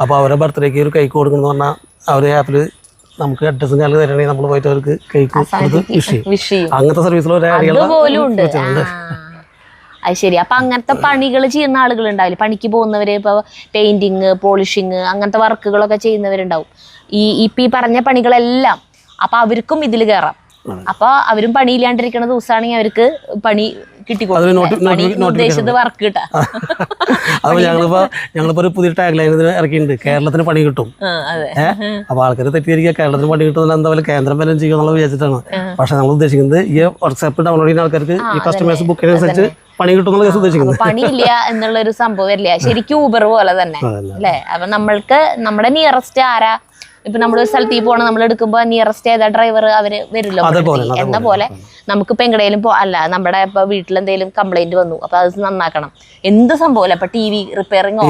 അപ്പോൾ അവരെ ബർത്ത്ഡേക്ക് ഒരു കേക്ക് കൊടുക്കുന്നു പറഞ്ഞാൽ അവര് ആപ്പില് നമുക്ക് അഡ്രസ്സും കാര്യം തരണമെങ്കിൽ നമ്മൾ പോയിട്ട് അവർക്ക് കേക്ക് കൊടുത്ത് വിഷ് ചെയ്യും. അങ്ങനത്തെ സർവീസിൽ അതുപോലും ഉണ്ട്. അത് ശരി. അപ്പൊ അങ്ങനത്തെ പണികൾ ചെയ്യുന്ന ആളുകൾ ഉണ്ടാവില്ല, പണിക്ക് പോകുന്നവര്, ഇപ്പൊ പെയിന്റിങ്, പോളിഷിങ് അങ്ങനത്തെ വർക്കുകളൊക്കെ ചെയ്യുന്നവരുണ്ടാവും. ഈ പറഞ്ഞ പണികളെല്ലാം അപ്പൊ അവർക്കും ഇതിൽ കയറാം. അപ്പൊ അവരും പണിയില്ലാണ്ടിരിക്കുന്ന ദിവസമാണെങ്കിൽ അവർക്ക് പണി കിട്ടിക്കോളും, ഉദ്ദേശിച്ചത് വർക്ക് കിട്ടാം. അപ്പൊ ഞങ്ങളിപ്പോ ഒരു പുതിയ ടാഗ് ലൈൻ ഇറക്കിയിട്ടുണ്ട്, കേരളത്തിന് പണി കിട്ടും. അപ്പൊ ആൾക്കാർ തെറ്റിദ്ധരിക്കുക കേരളത്തിന് പണി കിട്ടുന്ന എന്താ പോലെ കേന്ദ്രം വല്ലതും ചെയ്യുമെന്നുള്ള വിചാരിച്ചിട്ടാണ്. പക്ഷെ നമ്മൾ ഉദ്ദേശിക്കുന്നത് ഈ വാട്സാപ്പ് ഡൗൺലോഡ് ചെയ്യുന്ന ആൾക്കാർക്ക് ഈ കസ്റ്റമേഴ്സ് ബുക്കിനനുസരിച്ച് പണി കിട്ടും എന്നുള്ള കേസ് ഉദ്ദേശിക്കുന്നത്. പണിയില്ല എന്നുള്ള ഒരു സംഭവം വരില്ല, ശരിക്കും ഊബർ പോലെ തന്നെ അല്ലേ. അപ്പൊ നമ്മൾക്ക് നമ്മുടെ നിയറസ്റ്റ് ആരാ, ഇപ്പൊ നമ്മളൊരു സ്ഥലത്തേക്ക് പോകണം, നമ്മൾ എടുക്കുമ്പോ നിയറസ്റ്റ് ഏതാ ഡ്രൈവർ അവര് വരില്ലോ എന്ന പോലെ നമുക്കിപ്പോ എങ്ങടേലും അല്ല നമ്മുടെ ഇപ്പൊ വീട്ടിലെന്തെങ്കിലും കംപ്ലൈന്റ് വന്നു, അപ്പൊ അത് നന്നാക്കണം, എന്ത് സംഭവം ഇപ്പൊ TV റിപ്പയറിങ്ങോ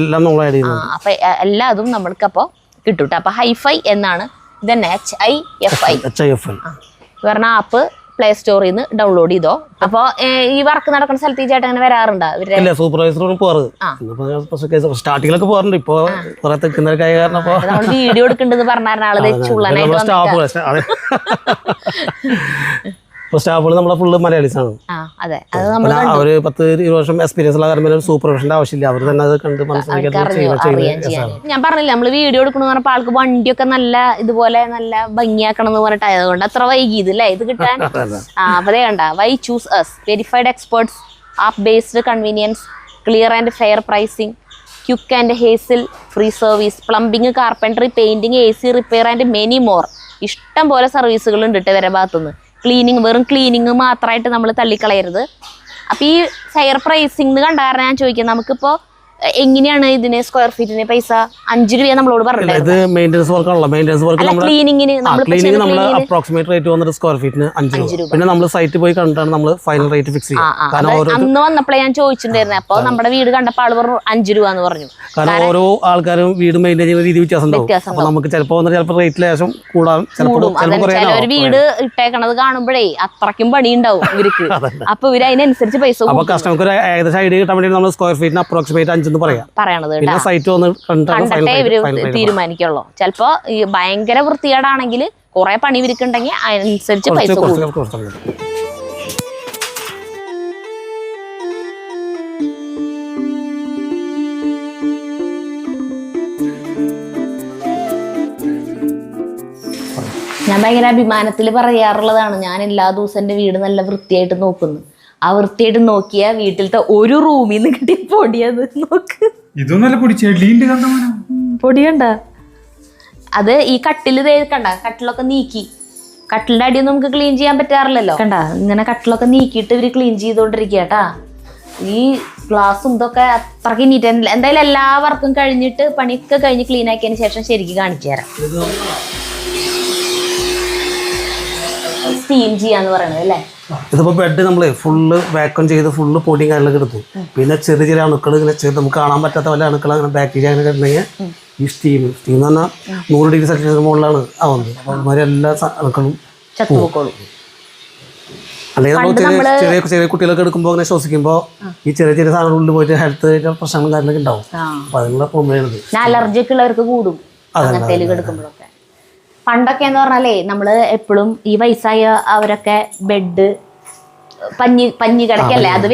എല്ലാം അപ്പൊ എല്ലാതും നമ്മൾക്ക് അപ്പൊ കിട്ടും. അപ്പൊ ഹൈഫൈ എന്നാണ് ഇതന്നെ HIFI പറഞ്ഞ ആപ്പ് പ്ലേ സ്റ്റോറിൽ നിന്ന് ഡൗൺലോഡ് ചെയ്തോ. അപ്പൊ ഈ വർക്ക് നടക്കുന്ന സ്ഥലത്ത് ഈ ചേട്ടൻ അങ്ങനെ വരാറുണ്ടോ? സൂപ്പർവൈസറോട് സ്റ്റാർട്ടിങ്ങിലൊക്കെ പോകാറുണ്ട്. ഇപ്പൊ കുറെ തെക്കുന്നൊക്കെ ആയ കാരണം നമ്മൾ വീഡിയോ എടുക്കേണ്ടത് പറഞ്ഞാൽ ആള് ചുള്ളനായിട്ട് സ്റ്റാഫുകൾ നമ്മളെ ഫുള്ള് മലയാളീസ് ആണ്. അവര് 10-20 വർഷം എക്സ്പീരിയൻസ് ഉള്ള കാരണം സൂപ്പർവിഷന്റെ ആവശ്യമില്ല, അവർ തന്നെ അത് കണ്ട് മനസ്സിലാക്കി. ഞാൻ പറഞ്ഞില്ല നമ്മള് വീഡിയോ എടുക്കണമെന്ന് പറഞ്ഞപ്പോ ആൾക്ക് വണ്ടിയൊക്കെ നല്ല ഇതുപോലെ നല്ല ഭംഗിയാക്കണം എന്ന് പറഞ്ഞിട്ട് ആയതുകൊണ്ട് അത്ര വൈകിയത് അല്ലേ ഇത് കിട്ടാൻ. അപ്പൊ കണ്ട why choose us, verified experts, app based convenience, clear and fair pricing, quick and hassle, free service, plumbing, carpentry, painting, AC repair and many more. ഇഷ്ടം പോലെ സർവീസുകൾ ഉണ്ട് ഇവരെ ഭാഗത്തുനിന്ന്. ക്ലീനിങ്, വെറും ക്ലീനിങ് മാത്രമായിട്ട് നമ്മൾ തള്ളിക്കളയരുത്. അപ്പൊ ഈ ഫെയർ പ്രൈസിംഗ് കണ്ട കാരണം ഞാൻ ചോദിക്കുന്നത്, നമുക്കിപ്പോ എങ്ങനെയാണ് ഇതിന് സ്ക്വയർ ഫീറ്റിന് പൈസ 5 രൂപ നമ്മളോട് പറഞ്ഞത്? ഇത് മെയിൻ്റെനൻസ് വർക്കാണല്ലോ. മെയിൻ്റെനൻസ് വർക്ക് ക്ലീനിങ്ങിന് നമ്മൾ അപ്രോക്സിമേറ്റ് റേറ്റ് വന്നിട്ട് സ്ക്വയർ ഫീറ്റിന് 5 രൂപ. പിന്നെ നമ്മൾ സൈറ്റ് പോയി കണ്ടാണ് നമ്മൾ ഫൈനൽ റേറ്റ് ഫിക്സ് ചെയ്യുക. അന്ന് വന്നപ്പോഴേ ഞാൻ ചോദിച്ചിട്ടുണ്ടായിരുന്നു. അപ്പൊ നമ്മുടെ വീട് കണ്ടപ്പോൾ ആള് പറഞ്ഞു 5 രൂപ എന്ന് പറഞ്ഞു. കാരണം ഓരോ ആൾക്കാരും വീട് മെയിൻറ്റെയിൻ ചെയ്യുന്ന രീതി വ്യത്യാസം ഉണ്ടാവും. അപ്പൊ നമുക്ക് ചിലപ്പോൾ റേറ്റ് ലേശം കൂടാൻ ഒരു വീട് ഇട്ടേക്കണത് കാണുമ്പോഴേ അത്രയ്ക്കും പണി ഉണ്ടാവും ഇവർക്ക്. അപ്പൊ ഇവര് അതിനനുസരിച്ച് പൈസ. അപ്പൊ കസ്റ്റമർക്ക് ഏകദേശം ഐഡിയ കിട്ടാൻ വേണ്ടി നമ്മൾ സ്ക്വയർ ഫീറ്റിന് അപ്രോക്സിമേറ്റ് 5 പറയണത് കണ്ടിട്ടേ ഇവര് തീരുമാനിക്കുള്ളൂ. ചിലപ്പോ ഈ ഭയങ്കര വൃത്തികേടാണെങ്കിൽ കുറെ പണി ഇവർക്കുണ്ടെങ്കിൽ അതിനനുസരിച്ച് പൈസ കൂടും. ഞാൻ ഭയങ്കര അഭിമാനത്തിൽ പറയാറുള്ളതാണ്, ഞാൻ എല്ലാ ദിവസവും എൻ്റെ വീട് നല്ല വൃത്തിയായിട്ട് നോക്കുന്നു. ആ വൃത്തിയായിട്ട് നോക്കിയ വീട്ടിലത്തെ ഒരു റൂമിൽ നിന്ന് കിട്ടിയ പൊടിയത് നോക്ക്. പൊടിയണ്ട അത് ഈ കട്ടില് കണ്ട, കട്ടിലൊക്കെ നീക്കി, കട്ടിലിന്റെ അടിയൊന്നും നമുക്ക് ക്ലീൻ ചെയ്യാൻ പറ്റാറില്ലല്ലോ. കണ്ട ഇങ്ങനെ കട്ടിലൊക്കെ നീക്കിയിട്ട് ഇവര് ക്ലീൻ ചെയ്തോണ്ടിരിക്കുക കേട്ടാ. ഈ ഗ്ലാസും ഇതൊക്കെ അത്രയ്ക്ക് നീറ്റ്. എന്തായാലും എല്ലാ വർക്കും കഴിഞ്ഞിട്ട് പണിയൊക്കെ കഴിഞ്ഞ് ക്ലീൻ ആക്കിയതിന് ശേഷം ശരിക്കും കാണിച്ചു തരാം. സ്റ്റീം ചെയ്യാന്ന് പറയണത് അല്ലേ. ഇതിപ്പോൾ ബെഡ് നമ്മൾ ഫുള്ള് വാക്വം ചെയ്ത് ഫുള്ള് പൊടിയും കാര്യങ്ങളൊക്കെ എടുത്തു. പിന്നെ ചെറിയ ചെറിയ അണുക്കൾ ഇങ്ങനെ നമുക്ക് കാണാൻ പറ്റാത്ത വല്ല അണുക്കൾ അങ്ങനെ ബാക്ടീരിയ അങ്ങനെ കിടന്നെങ്കിൽ ഈ സ്റ്റീം എന്ന് പറഞ്ഞാൽ 100 ഡിഗ്രി സെൽഷ്യസിന് മുകളിലാണ് ആവുന്നത്. അപ്പോൾ അതുമാതിരി എല്ലാ അണുക്കളും ചത്തുപോക്കോളും. അല്ലെങ്കിൽ നമ്മൾ ചെറിയ ചെറിയ കുട്ടികളൊക്കെ എടുക്കുമ്പോൾ അങ്ങനെ ശ്വസിക്കുമ്പോൾ ഈ ചെറിയ ചെറിയ സാധനങ്ങളിൽ പോയിട്ട് ഹെൽത്ത് പ്രശ്നങ്ങളും കാര്യങ്ങളൊക്കെ ഉണ്ടാവും. അപ്പോൾ അതിനുള്ള പ്രോബ്ലം അലർജി ഒക്കെ ഉള്ളവർക്ക് കൂടും അങ്ങനത്തെ എടുക്കുമ്പോഴൊക്കെ. പണ്ടൊക്കെ എന്ന് പറഞ്ഞാലേ നമ്മള് എപ്പോഴും ഈ വയസ്സായ അവരൊക്കെ ബെഡ് പഞ്ഞി കിടക്കല്ലേ, അത്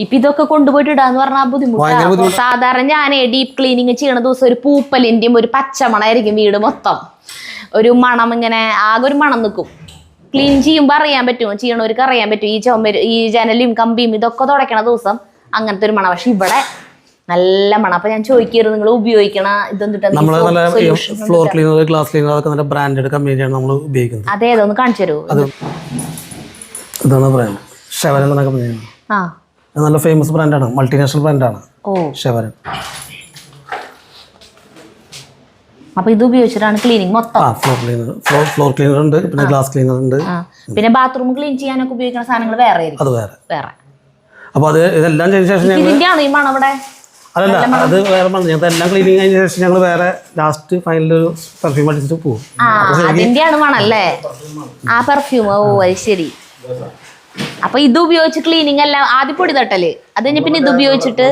ഇപ്പൊ ഇതൊക്കെ കൊണ്ടുപോയിട്ട് ഇടാന്ന് പറഞ്ഞാൽ ബുദ്ധിമുട്ടാണ്. സാധാരണ ഞാൻ ഡീപ്പ് ക്ലീനിങ് ചെയ്യണ ദിവസം ഒരു പൂപ്പലിന്റെയും ഒരു പച്ചമണായിരിക്കും വീട് മൊത്തം. ഒരു മണം ഇങ്ങനെ ആകെ ഒരു മണം നിൽക്കും. ക്ലീൻ ചെയ്യുമ്പോൾ അറിയാൻ പറ്റും, ചെയ്യണവർക്ക് അറിയാൻ പറ്റും. ഈ ചുമര് ഈ ജനലും കമ്പിയും ഇതൊക്കെ തുടയ്ക്കണ ദിവസം അങ്ങനത്തെ ഒരു മണം. പക്ഷെ ഇവിടെ നല്ല മണം. അപ്പൊ ഞാൻ ചോദിക്കരുത് നിങ്ങൾ ഉപയോഗിക്കണ ഫ്ലോർ ക്ലീനർ, ഗ്ലാസ് ക്ലീനർ ഒക്കെ നല്ല ബ്രാൻഡഡ് കമ്പനിയാണ് നമ്മൾ ഉപയോഗിക്കുന്നത്. അതേതൊന്ന് കാണിച്ചു തരുമോ? ഇതാണ് ബ്രാൻഡ് ഷെവരൻ എന്ന കമ്പനിയാണ്. നല്ല ഫേമസ് ബ്രാൻഡാണ്, മൾട്ടിനാഷണൽ ബ്രാൻഡാണ് ഷെവരൻ. അപ്പൊ ഇത് ഉപയോഗിച്ചിട്ടാണ് ക്ലീനിങ് മൊത്തം. ഫ്ലോർ ക്ലീനർ ഉണ്ട്, പിന്നെ ഗ്ലാസ് ക്ലീനർ ഉണ്ട്. പിന്നെ ബാത്റൂം ക്ലീൻ ചെയ്യാനൊക്കെ ഉപയോഗിക്കുന്ന സാധനങ്ങൾ വേറെ ആയിരിക്കും. അത് വേറെ. അപ്പൊ അത് ഇതെല്ലാം ചെയ്ത ശേഷം ഇതിന്റെയാണ് ഈ മണം അവിടെ. അതല്ല, അത് വേറെ ഞങ്ങൾ എല്ലാം ക്ലീനിങ് കഴിഞ്ഞ ശേഷം ഞങ്ങൾ വേറെ ലാസ്റ്റ് ഫൈനൽ ഒരു പെർഫ്യൂം അടിച്ചിട്ട് പോകും. അതിന്റെയാണ് മണല്ലേ ആ പെർഫ്യൂം. ഓ അത് ശരി. അപ്പൊ ഇത് ഉപയോഗിച്ച് ക്ലീനിങ് അല്ല, ആദ്യം പൊടി തട്ടല്, അത് കഴിഞ്ഞ പിന്നെ ഇത് ഉപയോഗിച്ചിട്ട്.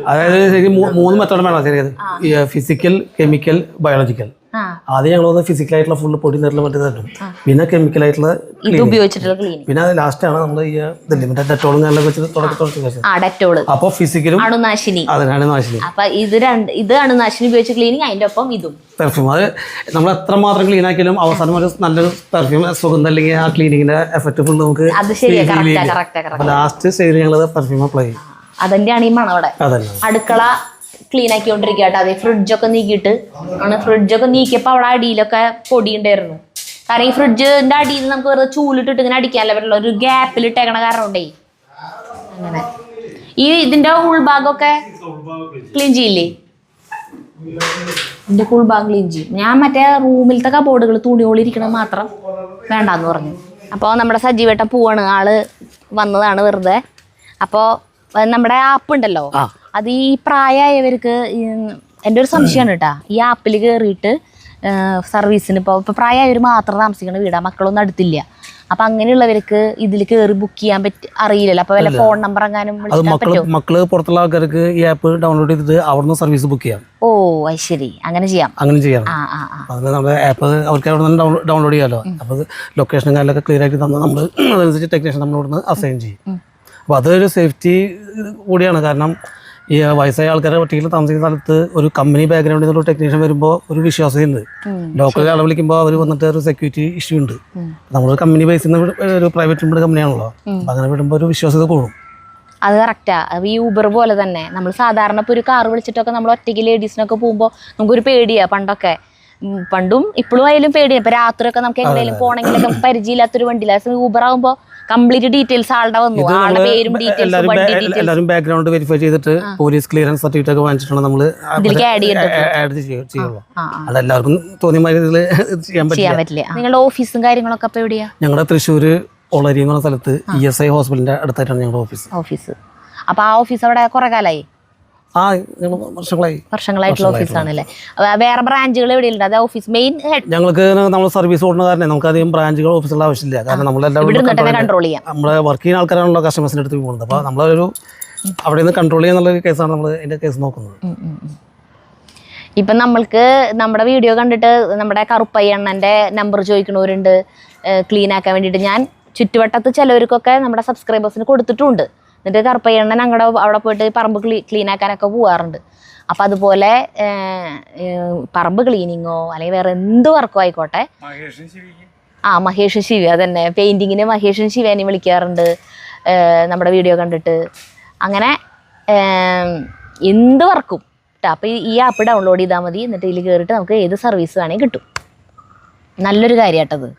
അതായത് ശരിക്കും 3 മെത്തേഡ് വേണം ശരിയത്. Physical, chemical, biological. ആദ്യം ഞങ്ങൾ ഫിസിക്കലായിട്ടുള്ള ഫുള്ള് പൊടി നിരൽ മറ്റേ തട്ടും, പിന്നെ കെമിക്കലായിട്ടുള്ള ഇത് ഉപയോഗിച്ചിട്ടുള്ള ക്ലീനിങ്, പിന്നെ അത് ലാസ്റ്റാണ് നമ്മൾ ഈ മറ്റേ ഡെറ്റോളും കാര്യങ്ങളൊക്കെ വെച്ചിട്ട് തുടക്കം. ഡെറ്റോള് അപ്പൊ ഫിസിക്കലും അണുനാശിനി. അണുനാശിനി. അപ്പൊ ഇത് അണുനാശിനി ഉപയോഗിച്ച് ക്ലീനിങ്, അതിന്റെ ഒപ്പം ഇതും പെർഫ്യൂം. അത് നമ്മൾ എത്രമാത്രം ക്ലീൻ ആക്കിയാലും അവസാനം ഒരു നല്ലൊരു പെർഫ്യൂം സുഗന്ധം അല്ലെങ്കിൽ ആ ക്ലീനിങ്ങിന്റെ എഫക്ട് ഫുൾ നമുക്ക് ലാസ്റ്റ് സ്റ്റേജിൽ ഞങ്ങൾ പെർഫ്യൂം അപ്ലൈ ചെയ്യും. അതിന്റെയാണ് ഈ മണം അവിടെ. അടുക്കള ക്ലീൻ ആക്കിക്കൊണ്ടിരിക്കുക കേട്ടോ. അതെ, ഫ്രിഡ്ജൊക്കെ നീക്കിയിട്ട് ആണ്. ഫ്രിഡ്ജൊക്കെ നീക്കിയപ്പോൾ അവിടെ അടിയിലൊക്കെ പൊടി ഉണ്ടായിരുന്നു. കാരണം ഈ ഫ്രിഡ്ജിന്റെ അടിയിൽ നമുക്ക് വെറുതെ ചൂലിട്ടിട്ട് ഇങ്ങനെ അടിക്കാനല്ല പറ്റുള്ള, ഒരു ഗ്യാപ്പിൽ ഇട്ടേക്കണ കാരണം കൊണ്ടേ. അങ്ങനെ ഈ ഇതിന്റെ ഉൾഭാഗമൊക്കെ ക്ലീൻ ചെയ്യില്ലേ? ഇതിന്റെ ഉൾഭാഗം ക്ലീൻ ചെയ്യും. ഞാൻ മറ്റേ റൂമിലത്തെ കബോർഡുകൾ തുണിയോളിരിക്കണത് മാത്രം വേണ്ടാന്ന് പറഞ്ഞു. അപ്പോൾ നമ്മുടെ സജീവേട്ടൻ പോവാണ്, ആള് വന്നതാണ് വെറുതെ. അപ്പോൾ നമ്മുടെ ആപ്പ് ഉണ്ടല്ലോ, അത് ഈ പ്രായമായവർക്ക് എൻ്റെ ഒരു സംശയമാണ് കേട്ടോ. ഈ ആപ്പിൽ കയറിയിട്ട് സർവീസിന് ഇപ്പോൾ പ്രായമായവർ മാത്രം താമസിക്കുന്ന വീടാണ്, മക്കളൊന്നും അടുത്തില്ല. അപ്പം അങ്ങനെയുള്ളവർക്ക് ഇതിൽ കയറി ബുക്ക് ചെയ്യാൻ അറിയില്ലല്ലോ. അപ്പോൾ വല്ല ഫോൺ നമ്പർ എങ്ങാനും മക്കള് പുറത്തുള്ള ആൾക്കാർക്ക് ഈ ആപ്പ് ഡൗൺലോഡ് ചെയ്തിട്ട് അവിടുന്ന് സർവീസ് ബുക്ക് ചെയ്യാം. ഓ അത് ശരി, അങ്ങനെ ചെയ്യാം. നമ്മുടെ ആപ്പ് അവർക്ക് അവിടെ നിന്ന് ഡൗൺലോഡ് ചെയ്യാമല്ലോ. അപ്പോൾ ലൊക്കേഷനും കാര്യങ്ങളൊക്കെ ക്ലിയർ ആക്കി തന്നാൽ നമ്മൾ അതനുസരിച്ച് ടെക്നീഷ്യൻ നമ്മൾ ഇവിടുന്ന് അസൈൻ ചെയ്യും. അപ്പോൾ അതൊരു സേഫ്റ്റി കൂടിയാണ്. കാരണം ഈ വയസ്സായ ആൾക്കാരെ ഒറ്റയ്ക്ക് താമസിക്കുന്ന സ്ഥലത്ത് ഒരു കമ്പനി ബാക്ക്ഗ്രൗണ്ടിൽ നിന്നൊരു ടെക്നീഷ്യൻ വരുമ്പോൾ ഒരു വിശ്വാസമുണ്ട്. ലോക്കൽ ആളെ വിളിക്കുമ്പോൾ അവർ വന്നിട്ട് ഒരു സെക്യൂരിറ്റി ഇഷ്യൂ ഉണ്ട്. നമ്മൾ കമ്പനി ബേസിൽ നിന്ന് ഒരു പ്രൈവറ്റ് ലിമിറ്റഡ് കമ്പനിയാണല്ലോ, അപ്പം അങ്ങനെ വിടുമ്പോൾ ഒരു വിശ്വാസ്യത കൂടും. അത് കറക്റ്റാ. ഈ ഊബർ പോലെ തന്നെ നമ്മൾ സാധാരണ ഇപ്പോൾ ഒരു കാർ വിളിച്ചിട്ടൊക്കെ നമ്മൾ ഒറ്റയ്ക്ക് ലേഡീസിനൊക്കെ പോകുമ്പോൾ നമുക്കൊരു പേടിയാണ്. പണ്ടും ഇപ്പോഴും ആയാലും പേടിയാണ്. ഇപ്പം രാത്രിയൊക്കെ നമുക്ക് എങ്ങനെയും പോകണമെങ്കിലൊക്കെ പരിചയമില്ലാത്തൊരു വണ്ടിയില്ല. ഊബർ ആകുമ്പോൾ കംപ്ലീറ്റ് ഡീറ്റെയിൽസ് ആളുടെ വന്നു, ആളുടെ പേരും ഡീറ്റെയിൽസും എല്ലാവരും ബാക്ക്ഗ്രൗണ്ട് വെരിഫൈ ചെയ്തിട്ട് പോലീസ് ക്ലിയറൻസ് സർട്ടിഫിക്കറ്റ് ഒക്കെ വാങ്ങിച്ചിട്ടാണ് നമ്മൾ ആഡ് ചെയ്യുള്ളൂ. അതെല്ലാവർക്കും തോന്നിയ മാതിരി ഇതിൽ ചെയ്യാൻ പറ്റില്ല. നിങ്ങളുടെ ഓഫീസും കാര്യങ്ങളൊക്കെ അപ്പോൾ എവിടെയാ? ഞങ്ങളുടെ തൃശ്ശൂർ ഒളരി എന്ന സ്ഥലത്ത് ESI ഹോസ്പിറ്റലിന്റെ അടുത്തായിട്ടാണ് ഞങ്ങളുടെ ഓഫീസ്. അപ്പോൾ ആ ഓഫീസ് അവിടെ കുറെ കാലമായി? വർഷങ്ങളായിട്ടുള്ള ഓഫീസാണല്ലേ. വേറെ ബ്രാഞ്ചുകൾ എവിടെയുണ്ട്? അത് ഓഫീസ് മെയിൻ ഹെഡ്. ഞങ്ങൾക്ക് നമ്മൾ സർവീസ് കൊടുക്കുന്ന കാരണം നമുക്ക് അധികം ബ്രാഞ്ചുകൾ ഓഫീസുള്ള ആവശ്യമില്ല. കാരണം നമ്മളെല്ലാം കൺട്രോൾ ചെയ്യാം. നമ്മളെ വർക്ക് ചെയ്യുന്ന ആൾക്കാരാണല്ലോ കസ്റ്റമേഴ്സിന്റെ അടുത്ത് പോകുന്നത്. അപ്പോൾ നമ്മളൊരു അവിടെ നിന്ന് കൺട്രോൾ ചെയ്യാന്നുള്ള കേസാണ് നമ്മൾ അതിന്റെ കേസ് നോക്കുന്നത്. ഇപ്പം നമ്മൾക്ക് നമ്മുടെ വീഡിയോ കണ്ടിട്ട് നമ്മുടെ കറുപ്പയ്യണ്ണൻ്റെ നമ്പർ ചോദിക്കണവരുണ്ട് ക്ലീൻ ആക്കാൻ വേണ്ടിയിട്ട്. ഞാൻ ചുറ്റുവട്ടത്ത് ചിലവർക്കൊക്കെ നമ്മുടെ സബ്സ്ക്രൈബേഴ്സിന് കൊടുത്തിട്ടുണ്ട്. എന്നിട്ട് കറുപ്പയ്യണ്ണൻ അങ്ങടെ അവിടെ പോയിട്ട് പറമ്പ് ക്ലീൻ ആക്കാനൊക്കെ പോകാറുണ്ട്. അപ്പം അതുപോലെ പറമ്പ് ക്ലീനിങ്ങോ അല്ലെങ്കിൽ വേറെ എന്ത് വർക്കോ ആയിക്കോട്ടെ. മഹേഷ് ശിവ അതന്നെ, പെയിൻറ്റിങ്ങിന് മഹേഷും ശിവേനെയും വിളിക്കാറുണ്ട് നമ്മുടെ വീഡിയോ കണ്ടിട്ട്. അങ്ങനെ എന്ത് വർക്കും കേട്ടോ. അപ്പോൾ ഈ ആപ്പ് ഡൗൺലോഡ് ചെയ്താൽ മതി. എന്നിട്ട് ഇതിൽ കയറിയിട്ട് നമുക്ക് ഏത് സർവീസ് വേണമെങ്കിൽ കിട്ടും. നല്ലൊരു കാര്യമായിട്ടത്.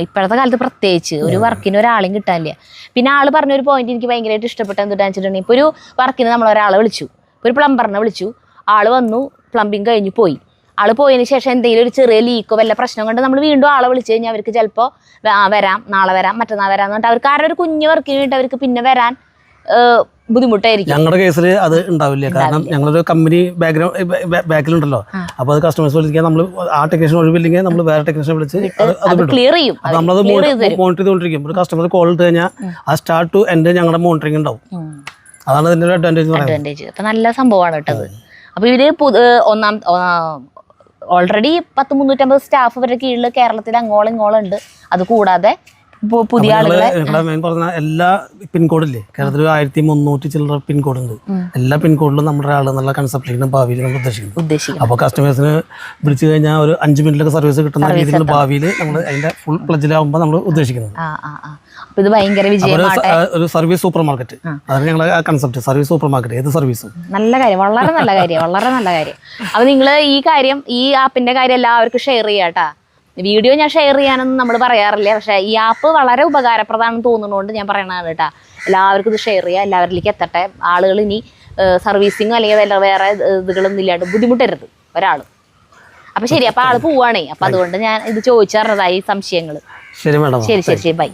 ഇപ്പോഴത്തെ കാലത്ത് പ്രത്യേകിച്ച് ഒരു വർക്കിന് ഒരാളെയും കിട്ടാനില്ല. പിന്നെ ആൾ പറഞ്ഞൊരു പോയിന്റ് എനിക്ക് ഭയങ്കരമായിട്ട് ഇഷ്ടപ്പെട്ട എന്താണെന്ന് വെച്ചിട്ടുണ്ടെങ്കിൽ, ഇപ്പോൾ ഒരു വർക്കിന് നമ്മളൊരാളെ വിളിച്ചു, ഒരു പ്ലംബറിനെ വിളിച്ചു, ആൾ വന്നു, പ്ലംബിങ് കഴിഞ്ഞ് പോയി. ആൾ പോയതിന് ശേഷം എന്തെങ്കിലും ഒരു ചെറിയ ലീക്കോ വല്ല പ്രശ്നം കൊണ്ട് നമ്മൾ വീണ്ടും ആളെ വിളിച്ചു കഴിഞ്ഞാൽ അവർക്ക് ചിലപ്പോൾ വരാം, നാളെ വരാം, മറ്റന്നാൾ വരാം എന്ന് പറഞ്ഞിട്ട് അവർക്ക് ആരുടെ ഒരു കുഞ്ഞ് വർക്കിന് വേണ്ടി അവർക്ക് പിന്നെ വരാൻ ബുദ്ധിമുട്ടായിരിക്കും. ഞങ്ങളുടെ കേസിൽ അത് ഉണ്ടാവില്ല. കാരണം ഞങ്ങളൊരു കമ്പനി ബാക്കിലുണ്ടല്ലോ. അപ്പോൾ അത് കസ്റ്റമേഴ്സ് വിളിക്കാൻ നമ്മൾ ആ ടെക്നീഷ്യൻ ഒഴിവില്ലെങ്കിൽ നമ്മൾ വേറെ ടെക്നീഷ്യനെ വിളിച്ച് അത് ക്ലിയർ ചെയ്യും. നമ്മളത് മോണിറ്റർ ചെയ്തുകൊണ്ടിരിക്കും. ഒരു കസ്റ്റമർ കോൾ ഇട്ട് കഴിഞ്ഞാൽ ആ സ്റ്റാർട്ട് ടു എൻഡ് ഞങ്ങളുടെ മോണിറ്ററിംഗ് ഉണ്ടാവും. അതാണ് ഇതിൻ്റെ ഒരു അഡ്വാൻറ്റേജ്. അപ്പം നല്ല സംഭവമാണ് കേട്ടത്. അപ്പോൾ ഇവർ ഓൾറെഡി 350 സ്റ്റാഫ് ഇവരുടെ കീഴിൽ കേരളത്തിൽ അങ്ങോളം ഇങ്ങോളം ഉണ്ട്. അത് കൂടാതെ പുതിയ ആളുകളെ മെയിൻ പറഞ്ഞ എല്ലാ പിൻകോഡില്ലേ കേരളത്തിൽ 1300 ചില്ലറ പിൻകോഡ് ഉണ്ട്. എല്ലാ പിൻകോഡിലും നമ്മുടെ ആൾ എന്നുള്ള കൺസെപ്റ്റിലാണ് ഭാവിയിൽ നമ്മൾ ഉദ്ദേശിക്കുന്നത്. അപ്പോൾ കസ്റ്റമേഴ്സിന് വിളിച്ചു കഴിഞ്ഞാൽ ഒരു 5 മിനിറ്റിലൊക്കെ സർവീസ് കിട്ടുന്ന രീതിയിൽ ഭാവിയിൽ നമ്മൾ അതിന്റെ ഫുൾ പ്ലജിലാവുമ്പോൾ നമ്മൾ ഉദ്ദേശിക്കുന്നത്. ഇത് ഭയങ്കര വിജയമാട്ടെ. ഒരു സർവീസ് സൂപ്പർ മാർക്കറ്റ്, അതാണ് ഞങ്ങളുടെ കൺസെപ്റ്റ്. സർവീസ് സൂപ്പർ മാർക്കറ്റ്, ഏത് സർവീസും. നല്ല കാര്യം, വളരെ നല്ല കാര്യം, വളരെ നല്ല കാര്യം. അപ്പോൾ നിങ്ങൾ ഈ ആപ്പിന്റെ കാര്യം എല്ലാവർക്കും ഷെയർ ചെയ്യാട്ടാ. വീഡിയോ ഞാൻ ഷെയർ ചെയ്യാനൊന്നും നമ്മൾ പറയാറില്ല, പക്ഷേ ഈ ആപ്പ് വളരെ ഉപകാരപ്രദമാണെന്ന് തോന്നുന്നതുകൊണ്ട് ഞാൻ പറയണതാണ് കേട്ടോ. എല്ലാവർക്കും ഇത് ഷെയർ ചെയ്യുക, എല്ലാവരിലേക്ക് എത്തട്ടെ. ആളുകൾ ഇനി സർവീസിങ്ങോ അല്ലെങ്കിൽ വേറെ ഇതുകളൊന്നും ഇല്ലാണ്ട് ബുദ്ധിമുട്ടരുത് ഒരാൾ. അപ്പൊ ശരി, അപ്പൊ ആള് പോവാണേ. അപ്പൊ അതുകൊണ്ട് ഞാൻ ഇത് ചോദിച്ചറിഞ്ഞതായി സംശയങ്ങള്. ശരി മാഡം. ശരി ശരി ശരി, ബൈ.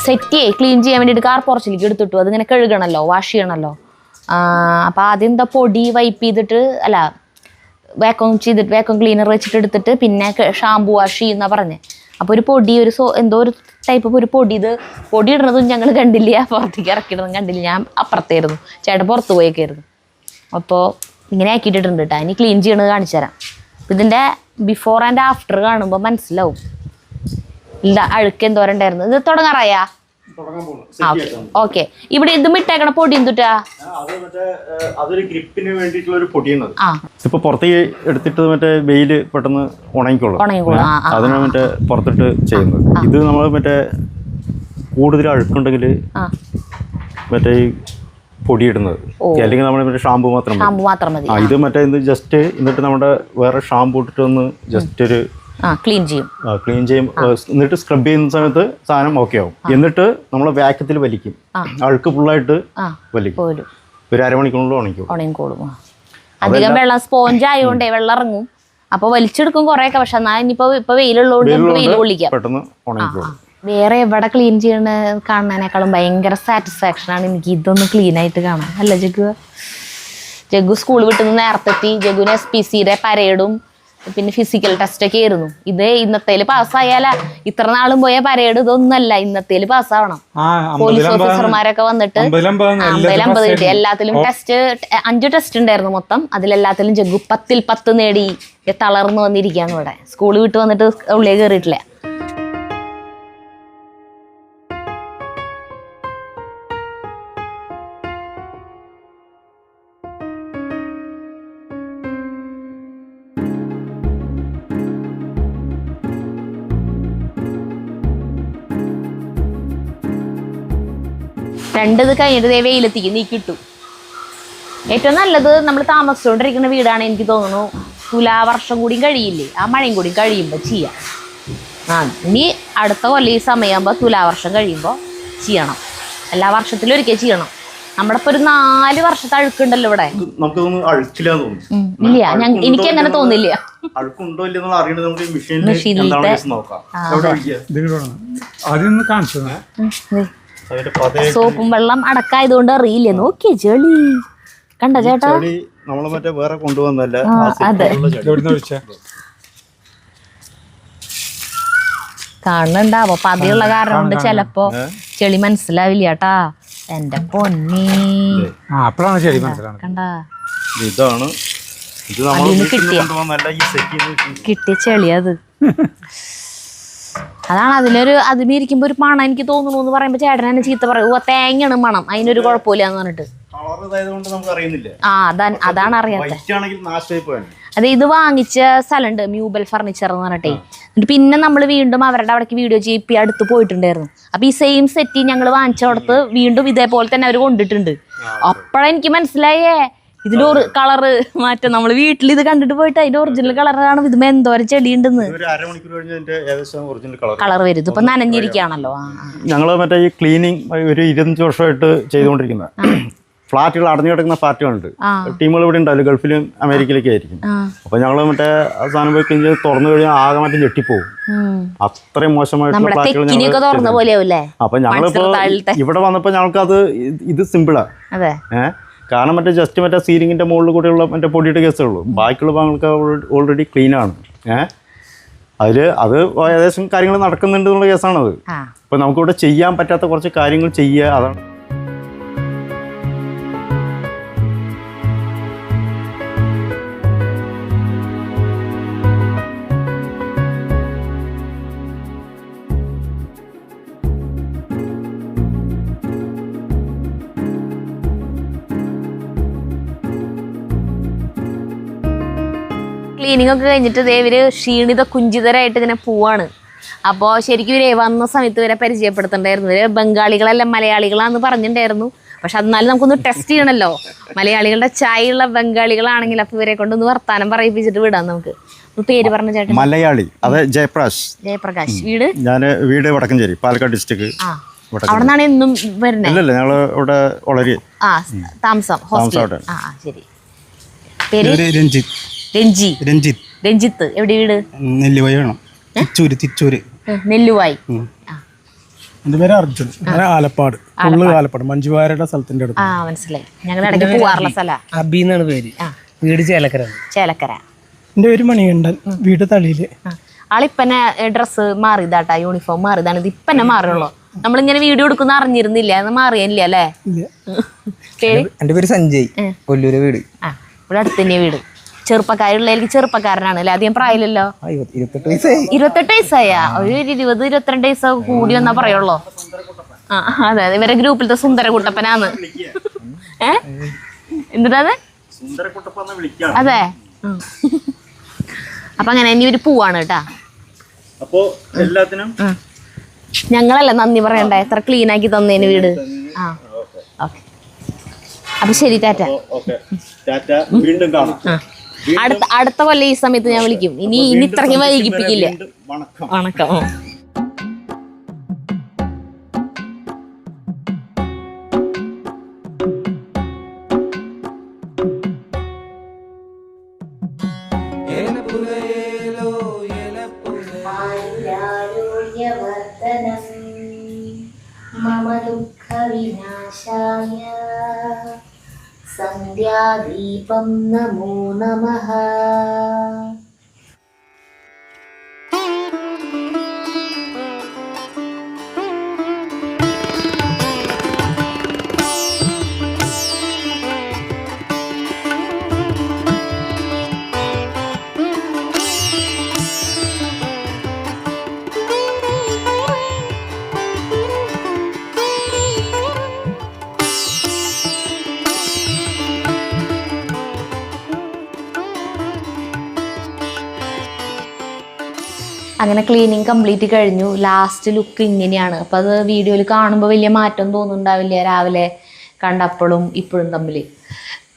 സെറ്റ് ക്ലീൻ ചെയ്യാൻ വേണ്ടിയിട്ട് കാർ പോർച്ചിലേക്ക് എടുത്തിട്ടു. അതിങ്ങനെ കഴുകണമല്ലോ, വാഷ് ചെയ്യണമല്ലോ. അപ്പോൾ ആദ്യം എന്താ പൊടി വൈപ്പ് ചെയ്തിട്ട്, അല്ല വാക്യൂം ചെയ്തിട്ട് വാക്യൂം ക്ലീനർ വെച്ചിട്ട് എടുത്തിട്ട് പിന്നെ ഷാമ്പു വാഷ് ചെയ്യുന്ന പറഞ്ഞേ. അപ്പോൾ ഒരു പൊടി, ഒരു എന്തോ ഒരു ടൈപ്പ് ഒരു പൊടി, ഇത് പൊടി ഇടുന്നതും ഞങ്ങൾ കണ്ടില്ല, പുറത്തേക്ക് ഇറക്കിയിടുന്നതും കണ്ടില്ല. ഞാൻ അപ്പുറത്തായിരുന്നു, ചേട്ടൻ പുറത്ത് പോയേക്കായിരുന്നു. അപ്പോൾ ഇങ്ങനെ ആക്കിയിട്ടിട്ടുണ്ട് കേട്ടോ. ഇനി ക്ലീൻ ചെയ്യണത് കാണിച്ചു തരാം. ഇതിൻ്റെ ബിഫോർ ആൻഡ് ആഫ്റ്റർ കാണുമ്പോൾ മനസ്സിലാവും ഇല്ല അഴുക്ക് എന്തോരം ഉണ്ടായിരുന്നു. ഇത് തുടങ്ങാറായാ? ഓക്കെ. ഇവിടെ ഇത് ഇട്ടേക്കണ പൊടി എന്തുട്ടാ? അതൊരു ഗ്രിപ്പിന് വേണ്ടിയിട്ടുള്ള ഒരു പൊടിയാണ്. ഇപ്പൊ പുറത്തേക്ക് എടുത്തിട്ട് മറ്റേ വെയില് പെട്ടെന്ന് ഉണങ്ങിക്കോളും. അതിനാ മറ്റേ പുറത്തിട്ട് ചെയ്യുന്നത്. ഇത് നമ്മൾ മറ്റേ കൂടുതൽ അഴുക്കുണ്ടെങ്കിൽ മറ്റേ ഈ പൊടി ഇടുന്നത്, അല്ലെങ്കിൽ നമ്മൾ മറ്റേ ഷാമ്പു മാത്രം മതി. ഇത് മറ്റേ ഇത് ജസ്റ്റ് എന്നിട്ട് നമ്മുടെ വേറെ ഷാമ്പു ഇട്ടിട്ട് ഒന്ന് ജസ്റ്റ് ഒരു ക്ലീൻ ചെയ്യും. എന്നിട്ട് സ്ക്രബ് ചെയ്യുന്ന സമയത്ത് സാധനം ഓക്കെ ആവും. എന്നിട്ട് നമ്മൾ വാക്യത്തിൽ വലിക്കും, അഴുക്ക് ഫുള്ളായിട്ട് വലിക്കും. ഒരു അരമണിക്കൂറിനുള്ളിൽ ഉണങ്ങിക്കോളും. അധികം വെള്ളം സ്പോഞ്ച് ആയതുകൊണ്ടേ വെള്ളം ഇറങ്ങും. അപ്പൊ വലിച്ചെടുക്കും കുറെയൊക്കെ. പക്ഷെ എന്നാൽ ഇനിയിപ്പോ വെയിലുള്ളതുകൊണ്ട് വെയിൽ കൊള്ളിക്കാം, പെട്ടെന്ന് ഉണങ്ങിക്കോളും. വേറെ എവിടെ ക്ലീൻ ചെയ്യണ കാണാനേക്കാളും ഭയങ്കര സാറ്റിസ്ഫാക്ഷൻ ആണ് എനിക്ക് ഇതൊന്ന് ക്ലീൻ ആയിട്ട് കാണാം. അല്ല ജഗ്ഗു സ്കൂൾ വിട്ടുന്ന നേരത്തെ എത്തി. ജഗ്ഗുവിന് SPCയുടെ പരേഡും പിന്നെ ഫിസിക്കൽ ടെസ്റ്റ് ഒക്കെ ആയിരുന്നു. ഇത് ഇന്നത്തേല് പാസ്സായാലാ. ഇത്ര നാളും പോയ പരേഡ് ഇതൊന്നല്ല, ഇന്നത്തേല് പാസ്സാവണം. പോലീസ് ഓഫീസർമാരൊക്കെ വന്നിട്ട് 50 കിട്ടി. എല്ലാത്തിലും ടെസ്റ്റ് 5 ടെസ്റ്റ് ഉണ്ടായിരുന്നു മൊത്തം. അതിലെല്ലാത്തിലും ജഗ്ഗു 10ൽ 10 നേടി തളർന്നു വന്നിരിക്കുകയാണ് ഇവിടെ. സ്കൂൾ വിട്ട് വന്നിട്ട് ഉള്ളിൽ കയറിയിട്ടില്ല. രണ്ടത് കഴിഞ്ഞിട്ട് വെയിലെത്തിക്ക് നീക്കിട്ടു. ഏറ്റവും നല്ലത് നമ്മൾ താമസിച്ചുകൊണ്ടിരിക്കുന്ന വീടാണ് എനിക്ക് തോന്നുന്നു. തുലാവർഷം കൂടി കഴിയില്ലേ, ആ മഴയും കൂടി കഴിയുമ്പോൾ ചെയ്യാം. ഇനി അടുത്ത കൊല്ലം ഈ സമയമാകുമ്പോൾ തുലാവർഷം കഴിയുമ്പോൾ ചെയ്യണം. എല്ലാ വർഷത്തിലും ഒരിക്കൽ ചെയ്യണം. നമ്മുടെ ഇപ്പൊ ഒരു 4 വർഷത്തെ അഴുക്കുണ്ടല്ലോ ഇവിടെ. ഇല്ല, എനിക്കങ്ങനെ തോന്നില്ല. സോപ്പും വെള്ളം അടക്കായതുകൊണ്ട് അറിയില്ലേ. നോക്കിയേ ചെളി കണ്ട ചേട്ടാ. അതെ, കാണുന്നുണ്ടാവോ? പതിയുള്ള കാരണം കൊണ്ട് ചിലപ്പോ ചെളി മനസ്സിലാവില്ല കേട്ടാ. എന്റെ പൊന്നി കണ്ട, കിട്ടിയ ചെളി അത്. അതാണ് അതിലിരിക്കുമ്പോ ഒരു മണം എനിക്ക് തോന്നുന്നു എന്ന് പറയുമ്പോ ചേട്ടൻ എന്നെ ചീത്ത പറയും. തേങ്ങയാണ് മണം, അതിനൊരു കുഴപ്പമില്ലാന്ന് പറഞ്ഞിട്ട്. അതാണ് അറിയാത്തത്. അതെ, ഇത് വാങ്ങിച്ച സ്ഥലമുണ്ട് മ്യൂബൽ ഫർണിച്ചർ എന്ന് പറഞ്ഞിട്ടേ. എന്നിട്ട് പിന്നെ നമ്മൾ വീണ്ടും അവരുടെ അവിടേക്ക് വീഡിയോ ചെയ്യിപ്പി അടുത്ത് പോയിട്ടുണ്ടായിരുന്നു. അപ്പൊ ഈ സെയിം സെറ്റ് ഞങ്ങൾ വാങ്ങിച്ചോടത്ത് വീണ്ടും ഇതേപോലെ തന്നെ അവർ കൊണ്ടിട്ടുണ്ട്. അപ്പോഴെനിക്ക് മനസ്സിലായേ ഇതിന്റെ ഒരു കളറ് മാറ്റം. നമ്മൾ വീട്ടിൽ ഇത് കണ്ടിട്ട് പോയിട്ട് അതിന്റെ ഒറിജിനൽ കളറാണ്. ഇത് എന്തോരം ചെടി ഉണ്ടെന്ന് കളർ വരും. ഇതിപ്പോ നനഞ്ഞിരിക്കുകയാണല്ലോ. ഞങ്ങള് മറ്റേ ഈ ക്ലീനിങ് ഒരു 25 വർഷമായിട്ട് ചെയ്തുകൊണ്ടിരിക്കുന്നത്. ഫ്ലാറ്റുകൾ അടഞ്ഞു കിടക്കുന്ന ഫ്ലാറ്റുകളുണ്ട്. ടീമുകൾ ഇവിടെ ഉണ്ടാവില്ല, ഗൾഫിലും അമേരിക്കയിലൊക്കെ ആയിരിക്കും. അപ്പൊ ഞങ്ങള് മറ്റേ സാധനം പോയി ക്ലീൻ ചെയ്ത് തുറന്നു കഴിഞ്ഞാൽ ആകെ മറ്റേ ഞെട്ടിപ്പോവും. അത്രയും മോശമായിട്ടുള്ള ഫ്ലാറ്റുകൾ. അപ്പൊ ഞങ്ങളിപ്പോ ഇവിടെ വന്നപ്പോ ഞങ്ങൾക്ക് ഇത് സിമ്പിളാ. കാരണം മറ്റേ ജസ്റ്റ് മറ്റേ സീലിങ്ങിന്റെ മുകളിൽ കൂടെയുള്ള മറ്റേ പൊടിയുടെ കേസുള്ളൂ. ബാക്കിയുള്ള ഭാഗങ്ങൾക്ക് ഓൾറെഡി ക്ലീൻ ആണ്. അത് ഏകദേശം കാര്യങ്ങൾ നടക്കുന്നുണ്ട് എന്നുള്ള കേസാണത്. അപ്പൊ നമുക്കിവിടെ ചെയ്യാൻ പറ്റാത്ത കുറച്ച് കാര്യങ്ങൾ ചെയ്യുക, അതാണ്. ക്ലീനിങ് ഒക്കെ കഴിഞ്ഞിട്ട് ഇവര് ക്ഷീണിത കുഞ്ചിതരായിട്ട് ഇങ്ങനെ പോവാണ്. അപ്പോൾ ശരിക്കും ഇവരെ വന്ന സമയത്ത് ഇവരെ പരിചയപ്പെടുത്തണ്ടായിരുന്നു. ഇവര് ബംഗാളികളല്ല മലയാളികളാന്ന് പറഞ്ഞിട്ടുണ്ടായിരുന്നു. പക്ഷെ എന്നാലും നമുക്കൊന്ന് ടെസ്റ്റ് ചെയ്യണമല്ലോ. മലയാളികളുടെ ചായയുള്ള ബംഗാളികളാണെങ്കിൽ അപ്പൊ ഇവരെ കൊണ്ടൊന്ന് വർത്താനം പറയിപ്പിച്ചിട്ട് വിടാം നമുക്ക്. പേര് പറഞ്ഞ ചേട്ടൻ? മലയാളി. അതെ, ജയപ്രകാശ്. ജയപ്രകാശ്. വീട്? ഞാൻ വീട് വടക്കഞ്ചേരി, പാലക്കാട് ഡിസ്ട്രിക്ട്. അവിടെ നിന്നാണ് എന്നും വരുന്നത്? ഇല്ലല്ല, ഞങ്ങൾ ഇവിടെ വളരെ താമസം ഹോസ്റ്റൽ. ശരി. പേര്? രഞ്ജിത്ത്. രഞ്ജിത്ത്. രഞ്ജിത്ത്. എവിടെ വീട്? നെല്ലുവായി വേണം. തിച്ചൂര്. നെല്ലുവായി. എന്റെ പേര് അർജുൻ. ആലപ്പാട്. ആലപ്പാട് മഞ്ജുവാരയുടെ സ്ഥലത്തിന്റെ അടുത്ത്. മനസ്സിലായി. ഞങ്ങൾ ഇടയ്ക്ക് പോവാറുള്ള സ്ഥലം. അബി എന്നാണ് പേര്. വീട് ചേലക്കര. ചേലക്കര. എന്റെ പേര് മണികണ്ഠൻ. വീട് തളിയില്. ആളിപ്പന്നെ ഡ്രസ്സ് മാറിയതാട്ടാ, യൂണിഫോം മാറിയതാണ്. ഇത് ഇപ്പന്നെ മാറിയുള്ളൂ. നമ്മളിങ്ങനെ വീഡിയോ എടുക്കുന്ന അറിഞ്ഞിരുന്നില്ല, അത് മാറിയില്ല അല്ലേ? പേര്? എന്റെ പേര് സഞ്ജയ്. കൊല്ലൂര് വീട്. ഇവിടെ അടുത്ത് തന്നെ വീട്. ചെറുപ്പക്കാരുള്ളതിലേക്ക് ചെറുപ്പക്കാരനാണ് അല്ലേ? അധികം പ്രായമില്ലല്ലോ. 28 വയസ്സായ ഒരു 20-22 വയസ്സ് കൂടി വന്നാ പറയുള്ളൂ. അതെ, ഇവരെ ഗ്രൂപ്പിലത്തെ സുന്ദരകുട്ടപ്പനാന്ന്. എന്നിട്ടാ അതെ. അപ്പൊ അങ്ങനെ ഇനി ഒരു പൂവാണ് കേട്ടാ. അപ്പോ എല്ലാത്തിനും ഞങ്ങളല്ല നന്ദി പറയണ്ടേ, എത്ര ക്ലീൻ ആക്കി തന്നേന് വീട്. ഓക്കെ, അപ്പൊ ശരി, ടാറ്റ. വീണ്ടും കാണാം. അടുത്ത കൊല്ലം ഈ സമയത്ത് ഞാൻ വിളിക്കും. ഇനി ഇത്രയ്ക്ക് വൈകിപ്പിക്കില്ല. വണക്കം. മമ ദുഃഖ വിനാശായ സന്ധ്യാദീപം നമോ നമഃ. അങ്ങനെ ക്ലീനിങ് കംപ്ലീറ്റ് കഴിഞ്ഞു. ലാസ്റ്റ് ലുക്ക് ഇങ്ങനെയാണ്. അപ്പം അത് വീഡിയോയിൽ കാണുമ്പോൾ വലിയ മാറ്റം തോന്നുന്നുണ്ടാവില്ല, രാവിലെ കണ്ടപ്പോഴും ഇപ്പോഴും തമ്മിൽ.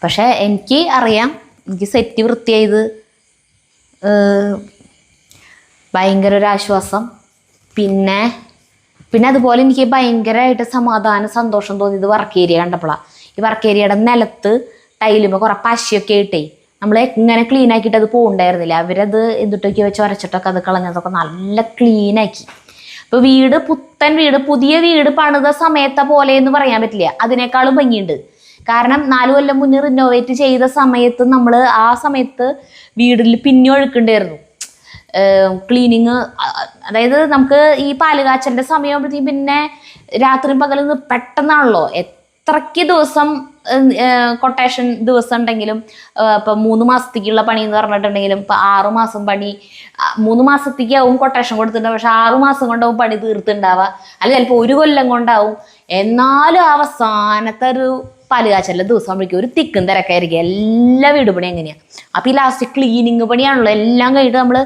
പക്ഷേ എനിക്ക് അറിയാം, എനിക്ക് സെറ്റ് വൃത്തിയായത് ഭയങ്കര ഒരു ആശ്വാസം. പിന്നെ അതുപോലെ എനിക്ക് ഭയങ്കരമായിട്ട് സമാധാനം, സന്തോഷം തോന്നിയത് വർക്ക് ഏരിയ കണ്ടപ്പോഴാണ്. ഈ വർക്ക് ഏരിയയുടെ നിലത്ത് ടൈലുമ്പോൾ കുറേ പശയൊക്കെ ഇട്ടേ നമ്മൾ ഇങ്ങനെ ക്ലീൻ ആക്കിയിട്ട് അത് പോകണ്ടായിരുന്നില്ല. അവരത് എന്തിട്ടൊക്കെ വെച്ച് ഉരച്ചിട്ടൊക്കെ അത് കളഞ്ഞതൊക്കെ നല്ല ക്ലീനാക്കി. ഇപ്പോൾ വീട്, പുത്തൻ വീട്, പുതിയ വീട് പണിത സമയത്തെ പോലെ എന്ന് പറയാൻ പറ്റില്ല, അതിനേക്കാളും ഭംഗിയുണ്ട്. കാരണം 4 കൊല്ലം മുന്നേ റിനോവേറ്റ് ചെയ്ത സമയത്ത് നമ്മൾ ആ സമയത്ത് വീടിൽ പിന്നെ ഒഴുക്കുണ്ടായിരുന്നു ക്ലീനിങ്. അതായത് നമുക്ക് ഈ പാലുകാച്ചലിൻ്റെ സമയമാകുമ്പോഴത്തേക്കും പിന്നെ രാത്രിയും പകലും പെട്ടെന്നാണല്ലോ. എത്രയ്ക്ക് ദിവസം കൊട്ടേഷൻ ദിവസം ഉണ്ടെങ്കിലും, ഇപ്പം 3 മാസത്തേക്കുള്ള പണി എന്ന് പറഞ്ഞിട്ടുണ്ടെങ്കിലും, ഇപ്പം 6 മാസം പണി, 3 മാസത്തേക്കാവും കൊട്ടേഷൻ കൊടുത്തിട്ടുണ്ടാവും. പക്ഷെ 6 മാസം കൊണ്ടാവും പണി തീർത്തുണ്ടാവുക, അല്ലെങ്കിൽ ചിലപ്പോൾ 1 കൊല്ലം കൊണ്ടാവും. എന്നാലും അവസാനത്തെ ഒരു പാലുകാച്ചലിൻ്റെ ദിവസം ആകുമ്പോഴേക്കും ഒരു തിക്കും തിരക്കായിരിക്കും. എല്ലാ വീട് പണി എങ്ങനെയാണ്. അപ്പം ഈ ലാസ്റ്റ് ക്ലീനിങ് പണിയാണല്ലോ. എല്ലാം കഴിഞ്ഞിട്ട് നമ്മൾ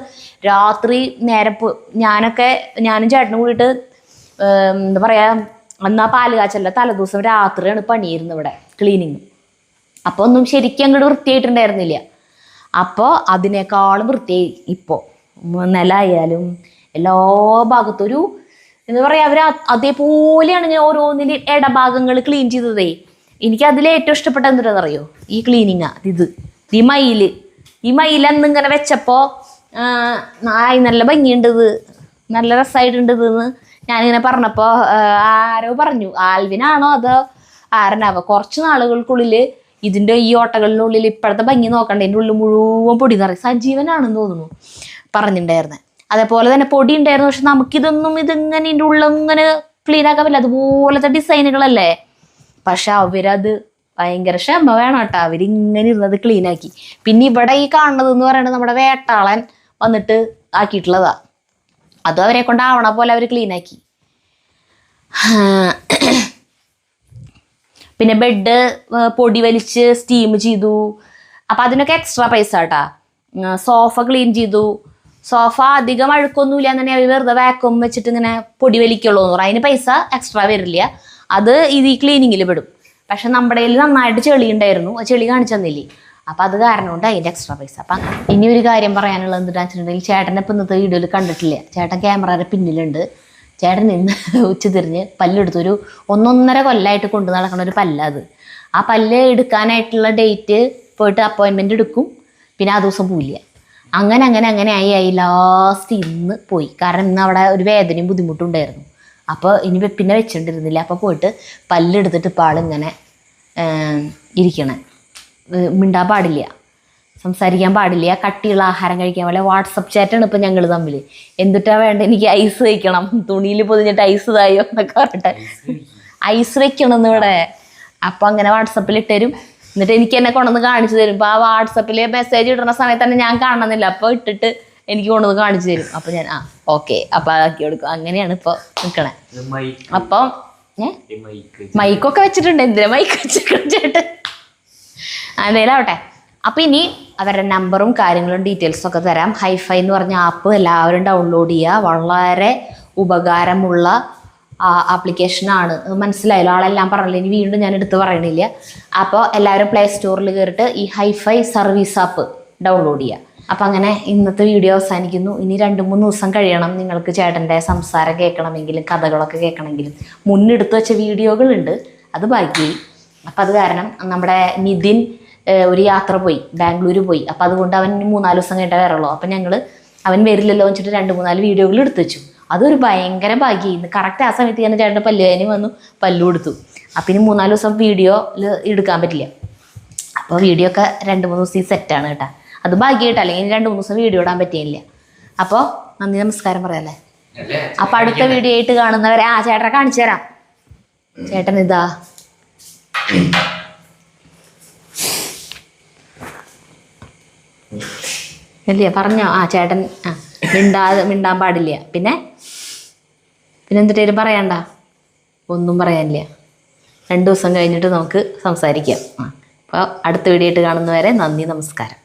രാത്രി നേരെ ഞാനും ചേട്ടനും കൂടിയിട്ട് എന്താ പറയുക, അന്ന് ആ പാലുകാച്ചലിൻ്റെ തലേദിവസം രാത്രിയാണ് പണിയിരുന്നത് ഇവിടെ ക്ലീനിങ്. അപ്പോൾ ഒന്നും ശരിക്കും അങ്ങോട്ട് വൃത്തിയായിട്ടുണ്ടായിരുന്നില്ല. അപ്പോൾ അതിനേക്കാളും വൃത്തിയായി ഇപ്പോൾ. നിലയായാലും എല്ലാ ഭാഗത്തും ഒരു എന്താ പറയുക, അവർ അതേപോലെയാണ് ഇങ്ങനെ ഓരോന്നിൻ്റെ ഇടഭാഗങ്ങൾ ക്ലീൻ ചെയ്തതേ. എനിക്കതിൽ ഏറ്റവും ഇഷ്ടപ്പെട്ട എന്തിനാണെന്നറിയോ? ഈ ക്ലീനിങ്ങാ. ഈ മയിൽ അന്നിങ്ങനെ വെച്ചപ്പോൾ നല്ല ഭംഗിയുണ്ട്, നല്ല രസമായിട്ടുണ്ട് എന്ന് ഞാനിങ്ങനെ പറഞ്ഞപ്പോൾ ആരോ പറഞ്ഞു, ആൽവിനാണോ അതോ ആരനാവോ, കുറച്ച് നാളുകൾക്കുള്ളിൽ ഇതിൻ്റെ ഈ ഓട്ടകളിനുള്ളിൽ ഇപ്പോഴത്തെ ഭംഗി നോക്കണ്ട, ഇതിൻ്റെ ഉള്ളിൽ മുഴുവൻ പൊടി നിറയും, സജീവനാണെന്ന് തോന്നുന്നു പറഞ്ഞിട്ടുണ്ടായിരുന്നത്. അതേപോലെ തന്നെ പൊടി ഉണ്ടായിരുന്നു. പക്ഷെ നമുക്കിതൊന്നും ഇതിങ്ങനെ ഇതിൻ്റെ ഉള്ളിൽ ഇങ്ങനെ ക്ലീൻ ആക്കാൻ പറ്റില്ല, അതുപോലത്തെ ഡിസൈനുകളല്ലേ. പക്ഷെ അവരത് ഭയങ്കര ക്ഷമ വേണം കേട്ടോ, അവരിങ്ങനെ ഇരുന്നത് ക്ലീനാക്കി. പിന്നെ ഇവിടെ ഈ കാണുന്നത് എന്ന് പറയുന്നത് നമ്മുടെ വേട്ടാളൻ വന്നിട്ട് ആക്കിയിട്ടുള്ളതാ. അതും അവരെ കൊണ്ടാവണ പോലെ അവർ ക്ലീനാക്കി. പിന്നെ ബെഡ് പൊടി വലിച്ച് സ്റ്റീം ചെയ്തു. അപ്പം അതിനൊക്കെ എക്സ്ട്രാ പൈസ കേട്ടാ. സോഫ ക്ലീൻ ചെയ്തു. സോഫ അധികം അഴുക്കൊന്നുമില്ല എന്നുണ്ടെങ്കിൽ അവർ വെറുതെ വാക്വം വെച്ചിട്ട് ഇങ്ങനെ പൊടി വലിക്കുള്ളൂ എന്ന് പറയും. അതിന് പൈസ എക്സ്ട്രാ വരില്ല, അത് ഇത് ഈ ക്ലീനിങ്ങിൽ പെടും. പക്ഷെ നമ്മുടെ കയ്യിൽ നന്നായിട്ട് ചെളി ഉണ്ടായിരുന്നു, ആ ചെളി കാണിച്ചു തന്നില്ലേ. അപ്പം അത് കാരണം കൊണ്ട് അതിൻ്റെ എക്സ്ട്രാ പൈസ. അപ്പം ഇനി ഒരു കാര്യം പറയാനുള്ളത് എന്താണെന്ന് വെച്ചിട്ടുണ്ടെങ്കിൽ, ചേട്ടനെ ഇപ്പം ഇന്നത്തെ വീഡിയോയിൽ കണ്ടിട്ടില്ല. ചേട്ടൻ ക്യാമറയുടെ പിന്നിലുണ്ട്. ചേട്ടൻ ഇന്ന് ഉച്ചതിരിഞ്ഞ് പല്ലെടുത്തൊരു 1.5 കൊല്ലമായിട്ട് കൊണ്ടു നടക്കുന്ന ഒരു പല്ല. അത് ആ പല്ല് എടുക്കാനായിട്ടുള്ള ഡേറ്റ് പോയിട്ട് അപ്പോയിൻമെൻ്റ് എടുക്കും, പിന്നെ ആ ദിവസം പോയില്ല. അങ്ങനെ ആയി ലാസ്റ്റ് ഇന്ന് പോയി. കാരണം ഇന്ന് അവിടെ ഒരു വേദനയും ബുദ്ധിമുട്ടും ഉണ്ടായിരുന്നു. അപ്പോൾ ഇനി പിന്നെ വെച്ചിട്ടുണ്ടിരുന്നില്ല. അപ്പോൾ പോയിട്ട് പല്ലെടുത്തിട്ട് ഇപ്പോൾ ആളിങ്ങനെ ഇരിക്കണേ. മിണ്ടാൻ പാടില്ല, സംസാരിക്കാൻ പാടില്ല, കട്ടിയുള്ള ആഹാരം കഴിക്കാൻ പാടില്ല. വാട്സപ്പ് ചാറ്റാണ് ഇപ്പം ഞങ്ങൾ തമ്മിൽ. എന്തിട്ടാ വേണ്ട, എനിക്ക് ഐസ് വയ്ക്കണം, തുണിയിൽ പൊതിഞ്ഞിട്ട് ഐസ് തായോ എന്നൊക്കെ പറഞ്ഞിട്ട് ഐസ് വെക്കണമെന്ന് ഇവിടെ. അപ്പോൾ അങ്ങനെ വാട്സപ്പിൽ ഇട്ടുതരും. എന്നിട്ട് എനിക്ക് എന്നെ കൊണ്ടുവന്ന് കാണിച്ചു തരും. അപ്പോൾ ആ വാട്സപ്പിൽ മെസ്സേജ് ഇടുന്ന സമയത്ത് തന്നെ ഞാൻ കാണണമെന്നില്ല. അപ്പോൾ ഇട്ടിട്ട് എനിക്ക് കൊണ്ടുവന്ന് കാണിച്ചു തരും. അപ്പോൾ ഞാൻ ഓക്കെ അപ്പോൾ അതാക്കി കൊടുക്കും. അങ്ങനെയാണ് ഇപ്പോൾ നിൽക്കണേ. അപ്പോൾ മൈക്കൊക്കെ വെച്ചിട്ടുണ്ട്. എന്തിനാ മൈക്ക് വെച്ചിട്ടുണ്ട് ചേട്ടൻ? അതേലും ആവട്ടെ. അപ്പോൾ ഇനി അവരുടെ നമ്പറും കാര്യങ്ങളും ഡീറ്റെയിൽസും ഒക്കെ തരാം. ഹൈഫൈ എന്ന് പറഞ്ഞ ആപ്പ് എല്ലാവരും ഡൗൺലോഡ് ചെയ്യുക. വളരെ ഉപകാരമുള്ള ആപ്ലിക്കേഷനാണ്. മനസ്സിലായല്ലോ, ആളെല്ലാം പറഞ്ഞില്ല, ഇനി വീണ്ടും ഞാൻ എടുത്ത് പറയണില്ല. അപ്പോൾ എല്ലാവരും പ്ലേ സ്റ്റോറിൽ കയറിയിട്ട് ഈ ഹൈഫൈ സർവീസ് ആപ്പ് ഡൗൺലോഡ് ചെയ്യുക. അപ്പം അങ്ങനെ ഇന്നത്തെ വീഡിയോ അവസാനിക്കുന്നു. ഇനി 2-3 ദിവസം കഴിയണം നിങ്ങൾക്ക് ചേട്ടൻ്റെ സംസാരം കേൾക്കണമെങ്കിലും കഥകളൊക്കെ കേൾക്കണമെങ്കിലും. മുന്നെടുത്ത് വെച്ച വീഡിയോകളുണ്ട്, അത് ബാക്കി. അപ്പം അത് കാരണം നമ്മുടെ നിതിൻ ഒരു യാത്ര പോയി, ബാംഗ്ലൂർ പോയി. അപ്പം അതുകൊണ്ട് അവൻ 3-4 ദിവസം കഴിഞ്ഞിട്ടേ വരുള്ളൂ. അപ്പം അവൻ വരില്ലല്ലോ വെച്ചിട്ട് 2-3 വീഡിയോകൾ എടുത്തു വെച്ചു. അതൊരു ഭയങ്കര ഭാഗ്യമായിരുന്നു. കറക്റ്റ് ആ സമയത്ത് ഞാൻ ചേട്ടൻ്റെ പല്ലുവേദനയും വന്നു, പല്ലു കൊടുത്തു. അപ്പം ഇനി 3-4 ദിവസം വീഡിയോയിൽ എടുക്കാൻ പറ്റില്ല. അപ്പോൾ വീഡിയോ ഒക്കെ 2-3 ദിവസം സെറ്റാണ് കേട്ടോ. അത് ഭാഗ്യമായിട്ട്, അല്ലെങ്കിൽ 2-3 ദിവസം വീഡിയോ ഇടാൻ പറ്റിയില്ല. അപ്പോൾ നന്ദി നമസ്കാരം പറയാല്ലേ. അപ്പം അടുത്ത വീഡിയോ ആയിട്ട് കാണുന്നവരെ ചേട്ടനെ കാണിച്ചു തരാം. ചേട്ടൻ ഇതാ ഇല്ല പറഞ്ഞോ. ചേട്ടൻ മിണ്ടാൻ പാടില്ല. പിന്നെ എന്തിട്ടേലും പറയണ്ട, ഒന്നും പറയാനില്ല. 2 ദിവസം കഴിഞ്ഞിട്ട് നമുക്ക് സംസാരിക്കാം. അപ്പോൾ അടുത്ത വീഡിയോ ആയിട്ട് കാണുന്നവരെ നന്ദി നമസ്കാരം.